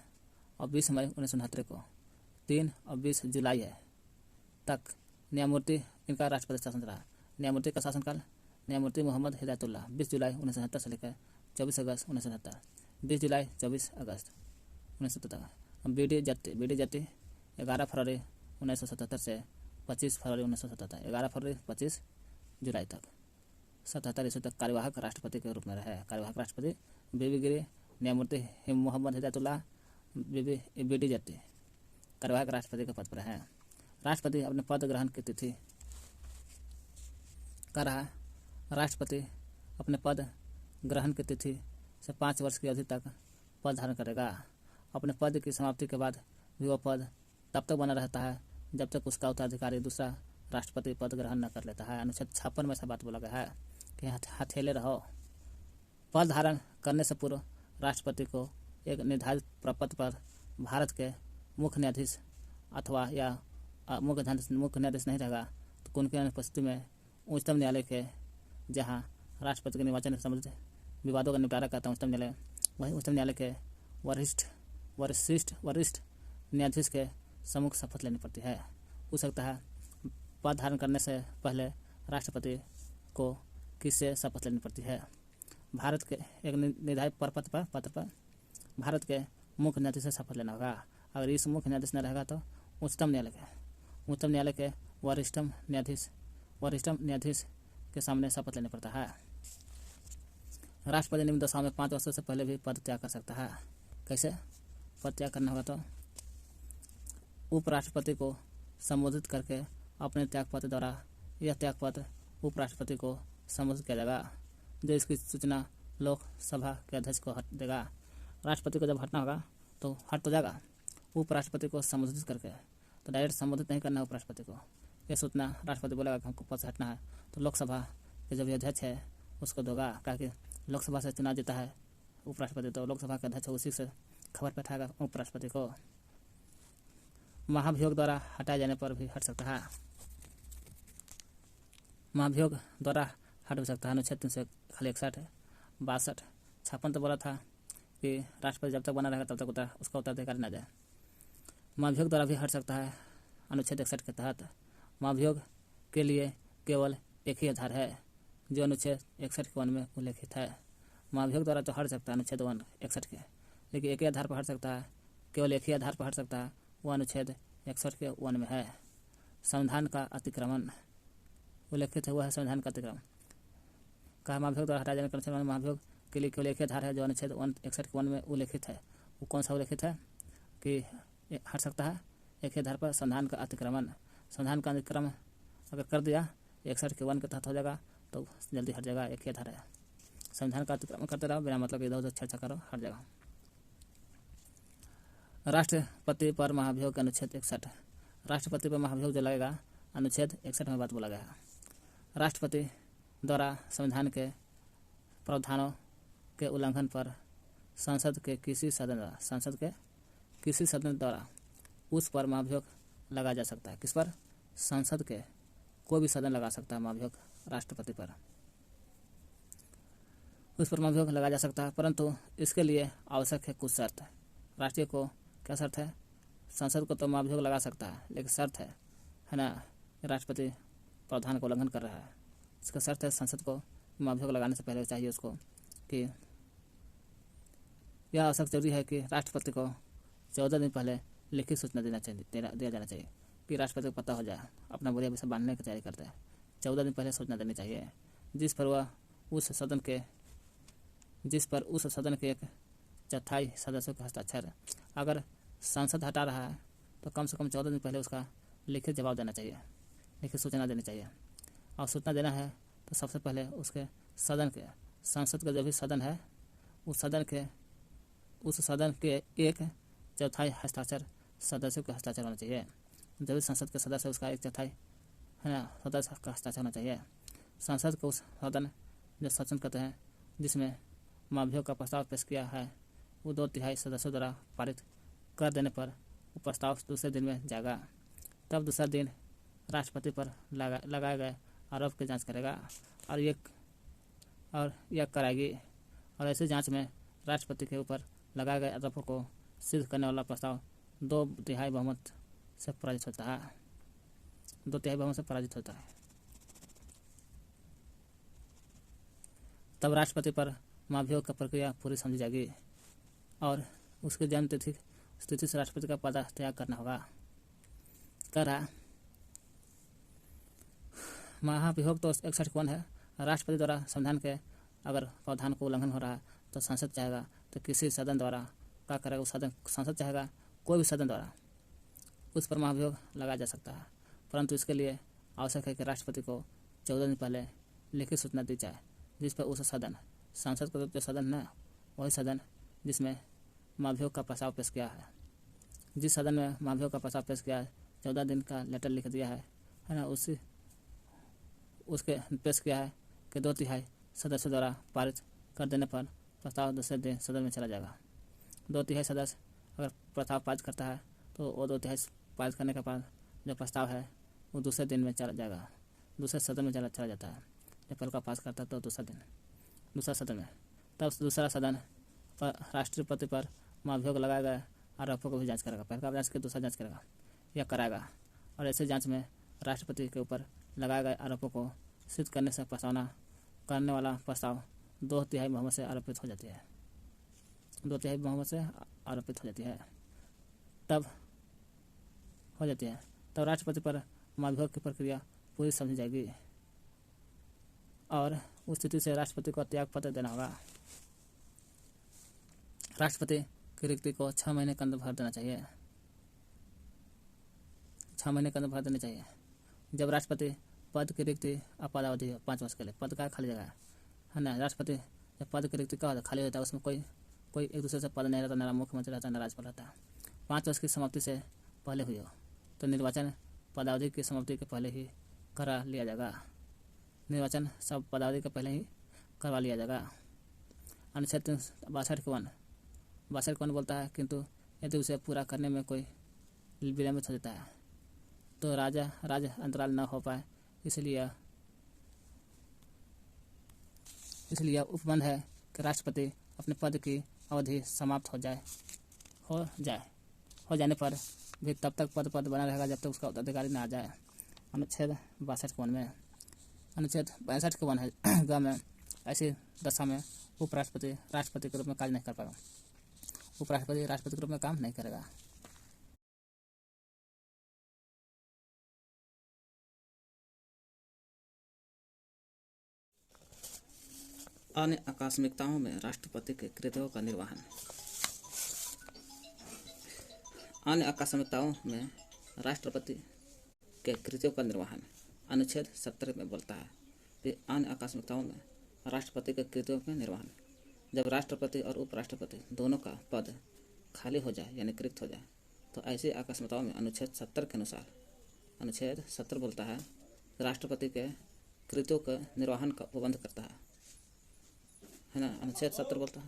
और 20 मई 1969 को 3 और 20 जुलाई है तक न्यायमूर्ति इनका राष्ट्रपति शासन रहा। न्यायमूर्ति का शासनकाल न्यायमूर्ति मोहम्मद हिदायतुल्लाह 20 जुलाई 1970 से लेकर 24 अगस्त 1970, 20 जुलाई 24 अगस्त 1970। बी डी जत्ती 11 फरवरी 1977 से 25 फरवरी 1977, 11 फरवरी 25 जुलाई तक 77 ईस्वी तक कार्यवाहक राष्ट्रपति के रूप में रहे। कार्यवाहक राष्ट्रपति बेबी गिरी, न्यायमूर्ति मोहम्मद हिदायतुल्लाह, बी डी जत्ती कार्यवाहक राष्ट्रपति के पद पर हैं। राष्ट्रपति अपने पद ग्रहण की तिथि कर रहा। राष्ट्रपति अपने पद ग्रहण की तिथि से 5 वर्ष की अवधि तक पद धारण करेगा। अपने पद की समाप्ति के बाद भी वह पद तब तक बना रहता है जब तक उसका उत्तराधिकारी दूसरा राष्ट्रपति पद ग्रहण न कर लेता है। अनुच्छेद 56 में ऐसा बात बोला गया है कि हथेले रहो। पद धारण करने से पूर्व राष्ट्रपति को एक निर्धारित प्रपत्र पर भारत के मुख्य न्यायाधीश अथवा या मुख्य न्यायाधीश नहीं रहेगा तो उनकी अनुपस्थिति में उच्चतम न्यायालय के, जहां राष्ट्रपति के निर्वाचन से संबंधित विवादों का निपटारा करता है उच्चतम न्यायालय, वही उच्चतम न्यायालय के वरिष्ठ न्यायाधीश के सम्मुख शपथ लेनी पड़ती है। हो सकता है पद धारण करने से पहले राष्ट्रपति को किससे शपथ लेनी पड़ती है? भारत के एक निर्धारित पत्र पर भारत के मुख्य न्यायाधीश से शपथ लेना होगा। अगर इस मुख्य न्यायाधीश न रहेगा तो उच्चतम न्यायालय के वरिष्ठतम न्यायाधीश के सामने शपथ लेना पड़ता है। राष्ट्रपति निम्न दशाओं में 5 वर्षों से पहले भी पद त्याग कर सकता है। कैसे पद त्याग करना होगा? तो उपराष्ट्रपति को संबोधित करके अपने त्यागपत्र द्वारा यह त्यागपत्र उपराष्ट्रपति को संबोधित किया जाएगा, जो इसकी सूचना लोकसभा के अध्यक्ष को हट देगा। राष्ट्रपति को जब हटना होगा तो हट तो जाएगा। उपराष्ट्रपति को संबोधित करके, तो डायरेक्ट संबोधित नहीं करना है उपराष्ट्रपति को। यह सूचना राष्ट्रपति बोलेगा कि हमको पद से हटना है तो लोकसभा के जो भी अध्यक्ष है उसको देगा, ताकि लोकसभा से चुनाव जीता है उपराष्ट्रपति तो लोकसभा के अध्यक्ष उसी से खबर बैठाएगा उपराष्ट्रपति को। महाभियोग द्वारा हटाए जाने पर भी हट सकता है। महाभियोग द्वारा हट भी सकता है। अनुच्छेद 361, 62, 56 तो बोला था कि राष्ट्रपति जब तक बना रहेगा तब तक उसका उत्तराधिकारी न जाए। महाभियोग द्वारा भी हट सकता है। अनुच्छेद 61 के तहत महाभियोग के लिए केवल एक ही आधार है जो अनुच्छेद 61 के 1 में उल्लेखित है। महाभियोग द्वारा तो हट सकता है अनुच्छेद 61 के, लेकिन एक ही आधार पर हट सकता है, केवल एक ही आधार पर हट सकता है, वो अनुच्छेद 61 के 1 में है। संविधान का अतिक्रमण उल्लेखित है, वह है संविधान का अतिक्रमण। कहा महाभियोग द्वारा हटाए जाने का अनुच्छेद महाभियोग के लिए केवल एक ही आधार है जो अनुच्छेद 61 के 1 में उल्लेखित है। वो कौन सा उल्लेखित है कि हट सकता है? एक ही आधार पर संविधान का अतिक्रमण। संविधान का अतिक्रमण अगर कर दिया 61 के 1 के तहत हो जाएगा तो जल्दी हट जाएगा। एक ही आधार है। संविधान का अतिक्रमण करते रहो, बिना मतलब इधर उधर चर्चा करो, हट जाएगा। राष्ट्रपति पर महाभियोग अनुच्छेद 61। राष्ट्रपति पर महाभियोग जो लगेगा अनुच्छेद 61 में बात बोला गया है। राष्ट्रपति द्वारा संविधान के प्रावधानों के उल्लंघन पर संसद के किसी सदन द्वारा उस पर महाभियोग लगाया जा सकता है। किस पर? संसद के कोई भी सदन लगा सकता है महाभियोग राष्ट्रपति पर, उस पर महाभियोग लगाया जा सकता है, परंतु इसके लिए आवश्यक है कुछ शर्त। राष्ट्रीय को क्या शर्त है? संसद को तो महाभियोग लगा सकता है, लेकिन शर्त है ना, राष्ट्रपति प्रावधान का उल्लंघन कर रहा है। इसका शर्त है संसद को महाभियोग लगाने से पहले चाहिए उसको कि यह आवश्यक जरूरी है कि राष्ट्रपति को 14 दिन पहले लिखित सूचना दिया जाना चाहिए कि राष्ट्रपति को पता हो जाए, अपना बोरिया विषय बांधने की तैयारी करते हैं। 14 दिन पहले सूचना देनी चाहिए, जिस पर उस सदन के 1/4 सदस्यों का हस्ताक्षर। अगर सांसद हटा रहा है तो कम से कम 14 दिन पहले उसका लिखित जवाब देना चाहिए, लिखित सूचना देनी चाहिए। और सूचना देना है तो सबसे पहले उसके सदन के, संसद का जो भी सदन है उस सदन के 1/4 हस्ताक्षर सदस्यों का हस्ताक्षर होना चाहिए। जो भी संसद के सदस्य उसका 1/4 है ना सदस्य का हस्ताक्षर होना चाहिए। संसद को उस सदन जो सदन कहते हैं जिसमें महाभियोग का प्रस्ताव पेश किया है वो 2/3 सदस्यों द्वारा पारित कर देने पर वो प्रस्ताव दूसरे दिन में जाएगा। तब दूसरा दिन राष्ट्रपति पर लगाए गए आरोप की जांच करेगा और यह कराएगी। और ऐसी जांच में राष्ट्रपति के ऊपर लगाए गए आरोपों को सिद्ध करने वाला प्रस्ताव 2/3 बहुमत से पराजित होता है। 2/3 बहुमत से पराजित होता है। तब राष्ट्रपति पर महाभियोग की प्रक्रिया पूरी समझी जाएगी और उसके जन्म तिथि से राष्ट्रपति का पद त्याग करना होगा। कह रहा महाभियोग तो 61 है। राष्ट्रपति द्वारा संविधान के अगर प्रावधान को उल्लंघन हो रहा है तो संसद चाहेगा तो किसी सदन द्वारा क्या करेगा, उस संसद चाहेगा कोई भी सदन द्वारा उस पर महाभियोग लगाया जा सकता है, परंतु इसके लिए आवश्यक है कि राष्ट्रपति को 14 दिन पहले लिखित सूचना दी जाए, जिस पर उस सदन, संसद का जो सदन है वही सदन जिसमें महाभियोग का प्रस्ताव पेश किया है, जिस सदन में महाभियोग का प्रस्ताव पेश किया है 14 दिन का लेटर लिख दिया है ना, उसके पेश किया है कि 2/3 सदस्यों द्वारा पारित कर देने पर प्रस्ताव दूसरे दिन सदन में चला जाएगा। 2/3 सदस्य अगर प्रस्ताव पारित करता है तो वो 2/3 पारित करने के बाद जो प्रस्ताव है वो दूसरे दिन में चला जाएगा, दूसरे सदन में चला जाता है। जब पहले का पास करता है तो दूसरा सदन में, तब दूसरा सदन पर राष्ट्रपति पर महाभियोग लगाए गए आरोपों को भी जांच करेगा। पहले का जांच के दूसरा जांच करेगा या कराएगा। और ऐसे जांच में राष्ट्रपति के ऊपर लगाए गए आरोपों को सिद्ध करने से प्रस्तावना करने वाला प्रस्ताव 2/3 बहुमत से आरोपित हो जाती है। 2/3 बहुमत से आरोपित हो जाती है। तब राष्ट्रपति पर महाभियोग की प्रक्रिया पूरी समझी जाएगी और उस स्थिति से राष्ट्रपति को त्याग पत्र देना होगा। राष्ट्रपति की रिक्ति को 6 महीने के अंदर भर देना चाहिए। 6 महीने के अंदर भर देनी चाहिए। जब राष्ट्रपति पद की रिक्ति अपदावधि हो 5 वर्ष के लिए, पद का खाली जगह है ना, राष्ट्रपति जब पद की रिक्ति का खाली होता है उसमें कोई एक दूसरे से पद नहीं रहता, ना मुख्यमंत्री रहता, ना राज्यपाल रहता। 5 वर्ष की समाप्ति से पहले हुई हो तो निर्वाचन पदावधि की समाप्ति के पहले ही करा लिया जाएगा। निर्वाचन सब पदावधि के पहले ही करवा लिया जाएगा। अनुच्छेद 62 बोलता है किंतु यदि उसे पूरा करने में कोई विलंबित हो जाता है तो राज्य अंतराल न हो पाए, इसलिए उपबंध है कि राष्ट्रपति अपने पद की अवधि समाप्त हो जाने पर भी तब तक पद बना रहेगा जब तक उसका उत्तराधिकारी न आ जाए। अनुच्छेद 62 में, अनुच्छेद 62 के 1 है ग में ऐसी दशा में उपराष्ट्रपति राष्ट्रपति के रूप में कार्य नहीं कर पाएगा। उपराष्ट्रपति राष्ट्रपति के रूप में काम नहीं करेगा। अन्य आकस्मिकताओं में राष्ट्रपति के कृत्यों का निर्वहन। अन्य आकस्मिकताओं में राष्ट्रपति के कृत्यों का निर्वहन अनुच्छेद 70 में बोलता है कि अन्य आकस्मिकताओं में राष्ट्रपति के कृत्यों का निर्वहन, जब राष्ट्रपति और उपराष्ट्रपति दोनों का पद खाली हो जाए यानी रिक्त हो जाए तो ऐसी आकस्मिकताओं में अनुच्छेद 70 के अनुसार, अनुच्छेद 70 बोलता है राष्ट्रपति के कृत्यों के निर्वहन का उपबंध करता है ना। अनुच्छेद 70 बोलता है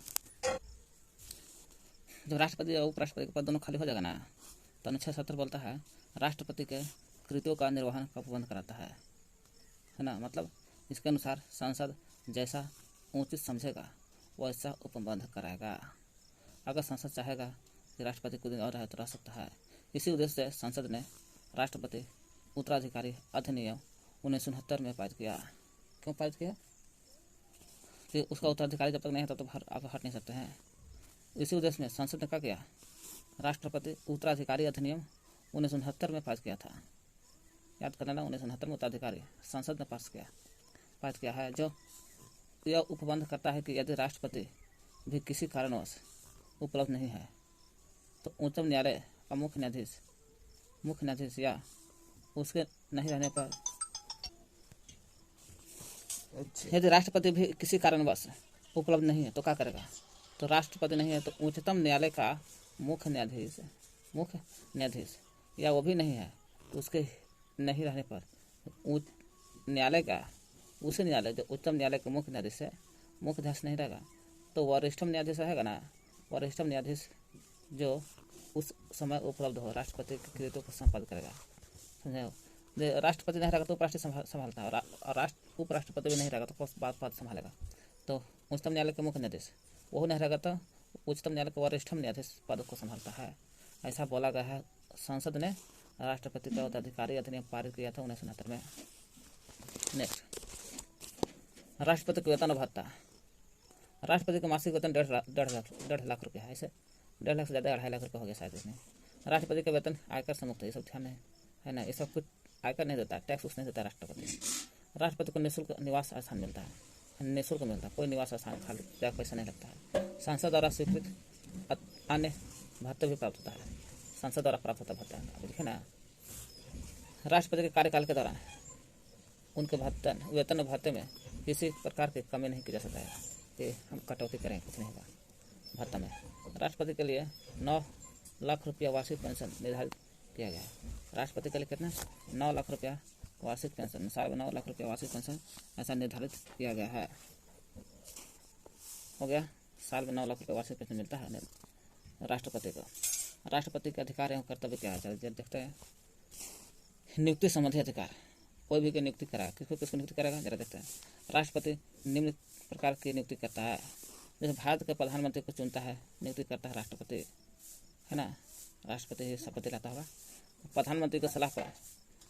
जब राष्ट्रपति और उपराष्ट्रपति के पद दोनों खाली हो जाएगा ना तो अनुच्छेद 70 बोलता है राष्ट्रपति के कृत्यों का निर्वहन का प्रबंध कराता है ना। मतलब इसके अनुसार संसद जैसा उचित समझेगा वैसा उपबंध कराएगा। अगर संसद चाहेगा कि राष्ट्रपति कुछ दिन और रहे तो रह सकता है। इसी उद्देश्य से संसद ने राष्ट्रपति उत्तराधिकारी अधिनियम 1969 में पारित किया। क्यों पारित किया? कि उसका उत्तराधिकारी जब तक नहीं है तब तक आप हट नहीं सकते हैं। इसी उद्देश्य में संसद ने क्या किया? राष्ट्रपति उत्तराधिकारी अधिनियम 1969 में पास किया था। याद करना, 1969 में उत्तराधिकारी संसद ने पास किया है, जो यह उपबंध करता है कि यदि राष्ट्रपति भी किसी कारणवश उपलब्ध नहीं है तो उच्चतम न्यायालय का मुख्य न्यायाधीश या उसके नहीं रहने पर, यदि राष्ट्रपति भी किसी कारणवश उपलब्ध नहीं है तो क्या करेगा? तो राष्ट्रपति नहीं है तो उच्चतम न्यायालय का मुख्य न्यायाधीश या वो भी नहीं है तो उसके नहीं रहने पर न्यायालय का उसी न्यायालय जो उच्चतम न्यायालय के मुख्य न्यायाधीश नहीं रहेगा तो वरिष्ठतम न्यायाधीश रहेगा ना। वरिष्ठतम न्यायाधीश जो उस समय उपलब्ध हो राष्ट्रपति के कृत्यों को संपादित करेगा। समझे? राष्ट्रपति नहीं रहेगा तो उपराष्ट्रपति संभालता है और उपराष्ट्रपति भी नहीं रहेगा तो पद संभालेगा। तो उच्चतम न्यायालय के मुख्य न्यायाधीश वो नहीं रहेगा तो उच्चतम न्यायालय के वरिष्ठतम न्यायाधीश पद को संभालता है। ऐसा बोला गया है। संसद ने राष्ट्रपति का उत्तराधिकारी अधिनियम पारित किया था 1969 में। नेक्स्ट, राष्ट्रपति का वेतन और भत्ता। राष्ट्रपति का मासिक वेतन 1.5 लाख रुपया है। ऐसे 1.5 लाख से ज़्यादा 2.5 लाख रुपये हो गया शायद इसमें। राष्ट्रपति का वेतन आयकर से मुक्त है, ये सब ध्यान है ना। ये सब कुछ आयकर नहीं देता, टैक्स नहीं देता राष्ट्रपति को निःशुल्क निवास स्थान मिलता है, निःशुल्क मिलता है। कोई निवास स्थान खाली जाकर पैसा नहीं लगता है। संसद द्वारा स्वीकृत अन्य भत्ते भी प्राप्त होता है। संसद द्वारा प्राप्त होता भत्ता है। देखिए ना, राष्ट्रपति के कार्यकाल के दौरान उनके वेतन और भत्ते में किसी प्रकार की कमी नहीं की जा सकता है कि हम कटौती करें, कुछ नहीं होगा भत्ता में। राष्ट्रपति के लिए 9 लाख रुपया वार्षिक पेंशन निर्धारित किया गया है। राष्ट्रपति के लिए कितना? 9 लाख रुपया वार्षिक पेंशन, साल में 9 लाख रुपया वार्षिक पेंशन ऐसा निर्धारित किया गया है। हो गया, साल में 9 लाख रुपया वार्षिक पेंशन मिलता है राष्ट्रपति को। राष्ट्रपति के अधिकार एवं कर्तव्य क्या है? चलिए देखते हैं। नियुक्ति संबंधी अधिकार। कोई भी नियुक्ति करा, किसको नियुक्ति करेगा जरा देखते हैं। राष्ट्रपति निम्न प्रकार की नियुक्ति करता है। जैसे भारत के प्रधानमंत्री को चुनता है, नियुक्ति करता है राष्ट्रपति, है ना। राष्ट्रपति शपथ दिलाता होगा प्रधानमंत्री की सलाह पर।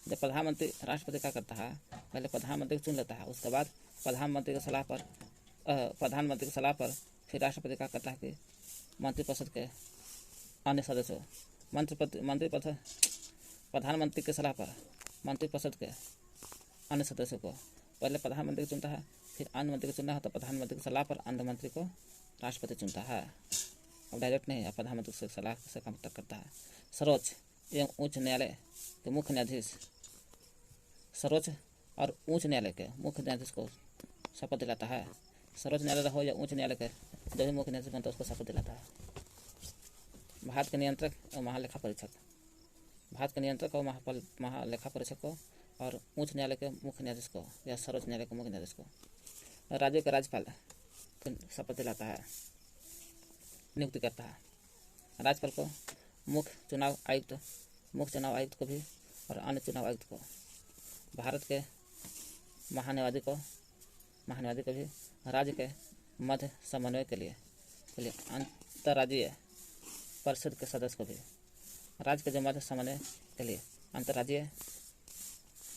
जब प्रधानमंत्री राष्ट्रपति क्या करता है, पहले प्रधानमंत्री को चुन लेता है, उसके बाद प्रधानमंत्री की सलाह पर फिर राष्ट्रपति क्या करता है कि मंत्रिपरिषद के अन्य सदस्यों प्रधानमंत्री की सलाह पर मंत्रिपरिषद के अन्य सदस्यों को पहले प्रधानमंत्री को चुनता है, फिर अन्य मंत्री को चुनना है तो प्रधानमंत्री की सलाह पर अन्य मंत्री को राष्ट्रपति चुनता है। अब डायरेक्ट नहीं है, प्रधानमंत्री से सलाह से कॉन्टेक्ट करता है। सर्वोच्च एवं उच्च न्यायालय के मुख्य न्यायाधीश, सर्वोच्च और उच्च न्यायालय के मुख्य न्यायाधीश को शपथ दिलाता है। सर्वोच्च न्यायालय हो या उच्च न्यायालय के जो भी मुख्य न्यायाधीश बनता है उसको शपथ दिलाता है। भारत के नियंत्रक और महालेखा परीक्षक, भारत के नियंत्रक और महालेखा परीक्षक को और उच्च न्यायालय के मुख्य न्यायाधीश को या सर्वोच्च न्यायालय के मुख्य न्यायाधीश को, राज्य के राज्यपाल शपथ दिलाता है, नियुक्ति करता है। राज्यपाल को मुख्य चुनाव आयुक्त को भी और अन्य चुनाव आयुक्त को, भारत के महान्यायवादी को भी, राज्य के मध्य समन्वय के लिए अंतर्राज्यीय परिषद के सदस्य को भी, राज्य के जो मध्य समन्वय के लिए अंतर्राज्यीय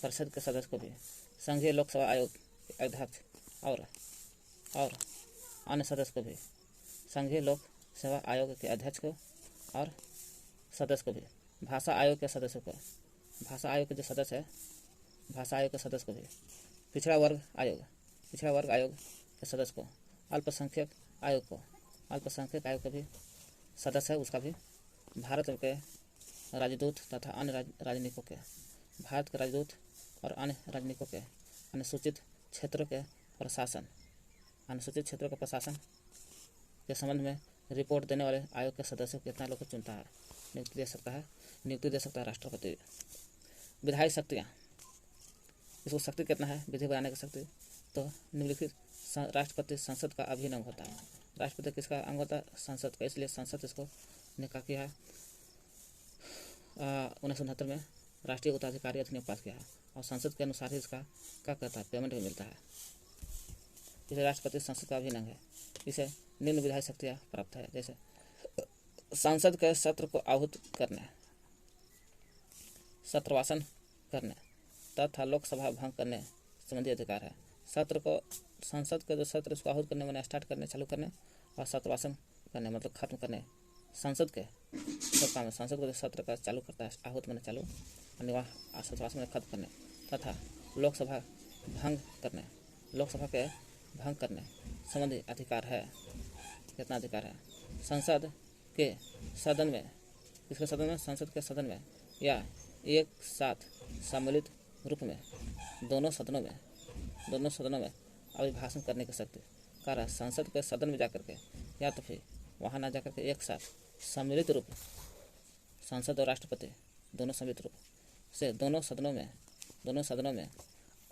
परिषद के सदस्य को भी, संघीय लोकसेवा आयोग के अध्यक्ष और अन्य सदस्य को भी, संघीय लोक सेवा आयोग के अध्यक्ष को और सदस्य को भी, भाषा आयोग के सदस्य को, भाषा आयोग के जो सदस्य है भाषा आयोग के सदस्य को भी, पिछड़ा वर्ग आयोग के सदस्य को, अल्पसंख्यक आयोग का भी सदस्य है उसका भी, भारत के राजदूत तथा अन्य राजनयिकों के, भारत के राजदूत और अन्य राजनयिकों के अनुसूचित क्षेत्रों के प्रशासन के संबंध में रिपोर्ट देने वाले आयोग के सदस्यों को कितना लोग चुनता है, नियुक्ति दे सकता है राष्ट्रपति। विधायी शक्तियाँ, इसको शक्ति कितना है विधि बनाने की शक्ति, तो निम्नलिखित राष्ट्रपति संसद का अभिन्न अंग होता है। राष्ट्रपति किसका अंग होता है? संसद का। इसलिए संसद इसको ने कहा किया है 1969 में राष्ट्रीय उच्चाधिकार अधिनियम पास किया है और संसद के अनुसार ही इसका क्या कहता है, पेमेंट भी मिलता है। इसे राष्ट्रपति संसद का अभिन्न अंग है। इसे निम्न विधायी शक्तियाँ प्राप्त है, जैसे संसद के सत्र को आहूत करने, सत्रवासन करने तथा लोकसभा भंग करने संबंधी अधिकार है। संसद के जो सत्र उसको आहूत करने मैंने स्टार्ट करने, चालू करने, और सत्रवासन करने मतलब खत्म करने। संसद के सब काम है। संसद को जो सत्र का चालू करता है, आहूत मैंने चालू, और सत्रवासन में खत्म करने तथा लोकसभा भंग करने, लोकसभा के भंग करने संबंधी अधिकार है। कितना अधिकार है? संसद के सदन में, इसके सदन में, संसद के सदन में या एक साथ सम्मिलित रूप में दोनों सदनों में अभिभाषण करने की शक्ति। कारण संसद के सदन में जाकर के या तो फिर वहाँ ना जाकर के एक साथ सम्मिलित रूप, संसद और राष्ट्रपति दोनों सम्मिलित रूप से दोनों सदनों में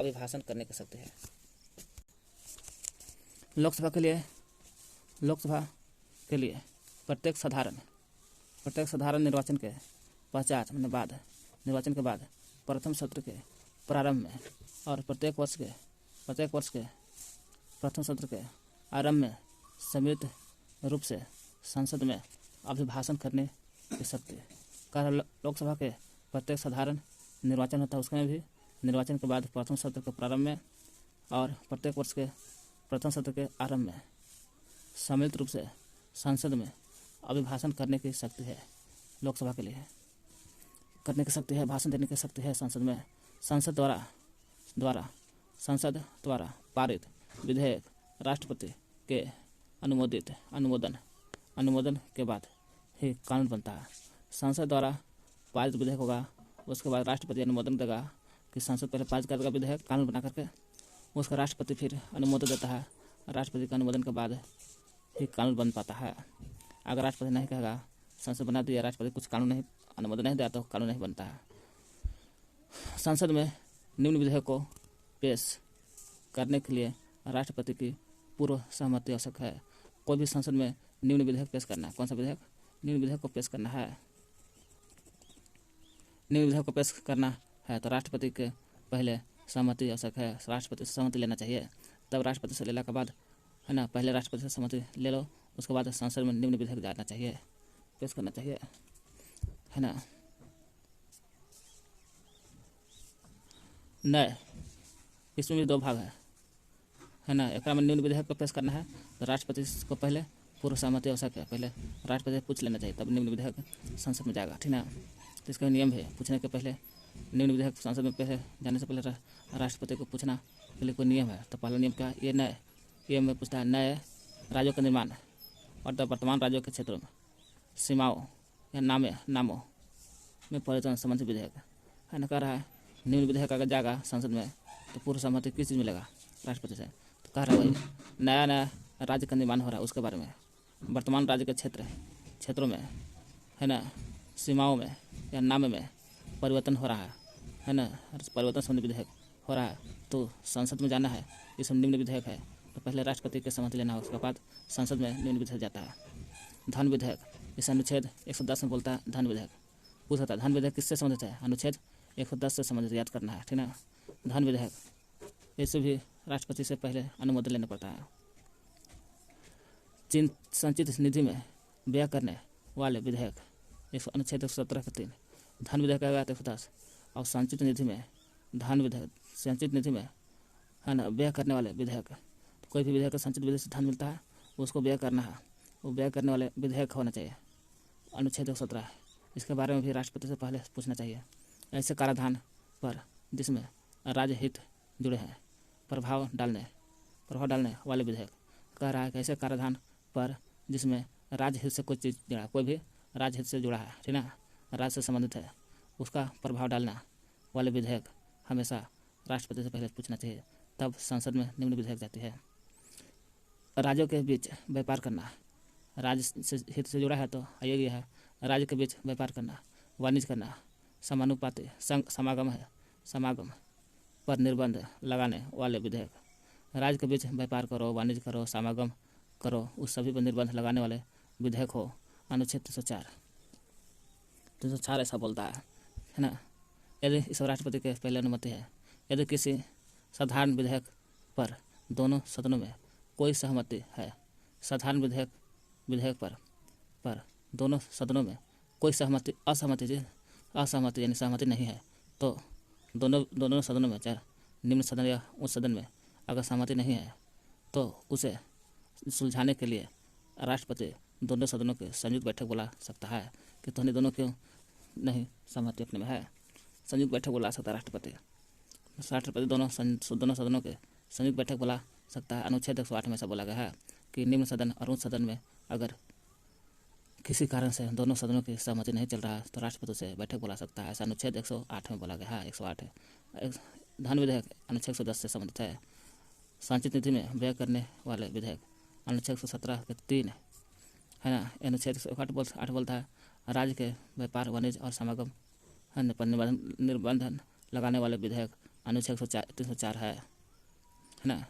अभिभाषण करने की शक्ति है। लोकसभा के लिए प्रत्येक साधारण निर्वाचन के पश्चात निर्वाचन के बाद प्रथम सत्र के प्रारंभ में और प्रत्येक वर्ष के प्रथम सत्र के आरंभ में सम्मिलित रूप से संसद में अभिभाषण करने की शक्ति। कारण लोकसभा के प्रत्येक साधारण निर्वाचन होता है, उसमें भी निर्वाचन के बाद प्रथम सत्र के प्रारंभ में और प्रत्येक वर्ष के प्रथम सत्र के आरंभ में सम्मिलित रूप से संसद में अभिभाषण करने की शक्ति है। लोकसभा के लिए करने की शक्ति है, भाषण देने की शक्ति है संसद में। संसद द्वारा पारित विधेयक राष्ट्रपति के अनुमोदन के बाद ही कानून बनता है। संसद द्वारा पारित विधेयक होगा, उसके बाद राष्ट्रपति अनुमोदन देगा कि संसद पहले पारित करेगा विधेयक कानून बना करके, उसका राष्ट्रपति फिर अनुमोदन देता है। राष्ट्रपति के अनुमोदन के बाद ही कानून बन पाता है। अगर राष्ट्रपति नहीं कहेगा संसद बना दिया, राष्ट्रपति कुछ कानून नहीं अनुमोदन नहीं दिया तो कानून नहीं बनता है। संसद में निम्न विधेयक को पेश करने के लिए राष्ट्रपति की पूर्व सहमति आवश्यक है। कोई भी संसद में निम्न विधेयक पेश करना है। कौन सा विधेयक? निम्न विधेयक को पेश करना है। निम्न विधेयक को पेश करना है तो राष्ट्रपति के पहले सहमति आवश्यक है। राष्ट्रपति से सहमति लेना चाहिए, तब राष्ट्रपति से लेने के बाद है ना, पहले राष्ट्रपति से सहमति ले लो, उसके बाद संसद में निम्न विधेयक जाना चाहिए, पेश करना चाहिए, है ना। नए इसमें भी दो भाग है ना। एक में निम्न विधेयक को पेश करना है तो राष्ट्रपति को पहले पूर्व सहमति आवश्यक है, पहले राष्ट्रपति से पूछ लेना चाहिए, तब निम्न विधेयक संसद में जाएगा, ठीक ना। तो इसका नियम है, पूछने के पहले निम्न विधेयक संसद में पहले जाने से पहले राष्ट्रपति को पूछना के लिए कोई नियम है। तो पहला नियम क्या? ये में पूछता है नए राज्यों का निर्माण और वर्तमान राज्यों के क्षेत्रों में सीमाओं या नामों में परिवर्तन संबंधी विधेयक है ना। कह रहा है निम्न विधेयक अगर जाएगा संसद में तो पूर्व सहमति किस चीज़ मिलेगा? राष्ट्रपति से। तो कह रहा है भाई नया राज्य का निर्माण हो रहा है, उसके बारे में, वर्तमान राज्य के क्षेत्रों में है ना, सीमाओं में या नाम में परिवर्तन हो रहा है ना, परिवर्तन संबंधी विधेयक हो रहा है तो संसद में जाना है। इसमें निम्न विधेयक है तो पहले राष्ट्रपति की सहमति लेना है, उसके बाद संसद में निम्न विधेयक जाता है। धन विधेयक, इस अनुच्छेद 110 में बोलता है धन विधेयक। पूछा था धन विधेयक किससे संबंधित है? अनुच्छेद 110 से संबंधित, याद करना है, ठीक ना। धन विधेयक, इससे भी राष्ट्रपति से पहले अनुमोदन लेना पड़ता है। संचित निधि में व्यय करने वाले विधेयक, अनुच्छेद 117 के 3। धन विधेयक आएगा 110 और संचित निधि में है ना व्यय करने वाले विधेयक। कोई भी विधेयक संचित विधि से धन मिलता है, उसको व्यय करना है, वो व्यय करने वाले विधेयक होना चाहिए। अनुच्छेद 117 है, इसके बारे में भी राष्ट्रपति से पहले पूछना चाहिए। ऐसे कराधान पर जिसमें राज्य हित जुड़े हैं, प्रभाव डालने वाले विधेयक। कह रहा है कि ऐसे कराधान पर जिसमें राज्य हित से कोई चीज़ जुड़ा है, कोई भी राज्य हित से जुड़ा है, ठीक ना, राज्य से संबंधित है, उसका प्रभाव डालना वाले विधेयक हमेशा राष्ट्रपति से पहले पूछना चाहिए, तब संसद में निम्न विधेयक जाती है। राज्यों के बीच व्यापार करना, राज्य से हित से जुड़ा है तो ये है, राज्य के बीच व्यापार करना, वाणिज्य करना, समानुपाती समागम पर निर्बंध लगाने वाले विधेयक। राज्य के बीच व्यापार करो, वाणिज्य करो, समागम करो, उस सभी पर निर्बंध लगाने वाले विधेयक हो। अनुच्छेद 304 ऐसा बोलता है ना। यदि इस राष्ट्रपति के पहले अनुमति है। यदि किसी साधारण विधेयक पर दोनों सदनों में कोई सहमति है, साधारण विधेयक पर दोनों सदनों में कोई असहमति यानी सहमति नहीं है, तो दोनों सदनों में, चाहे निम्न सदन या उच्च सदन में, अगर सहमति नहीं है तो उसे सुलझाने के लिए राष्ट्रपति दोनों सदनों की संयुक्त बैठक बुला सकता है कि तुम्हें दोनों क्यों नहीं सहमति अपने में है। संयुक्त बैठक बुला सकता है राष्ट्रपति दोनों सदनों के संयुक्त बैठक बुला सकता है। अनुच्छेद 108 में ऐसा बोला गया है कि निम्न सदन और उच्च सदन में अगर किसी कारण से दोनों सदनों की सहमति नहीं चल रहा है तो राष्ट्रपति से बैठक बुला सकता है। ऐसा अनुच्छेद 108 में बोला गया है। 108 है। धन विधेयक अनुच्छेद 110 से संबंधित है। संचित निधि में व्यय करने वाले विधेयक अनुच्छेद 117 के 3 है ना। अनुच्छेद 108 बोलता है राज्य के व्यापार वाणिज्य और समागम पर निर्बंधन लगाने वाले विधेयक अनुच्छेद 304 है ना।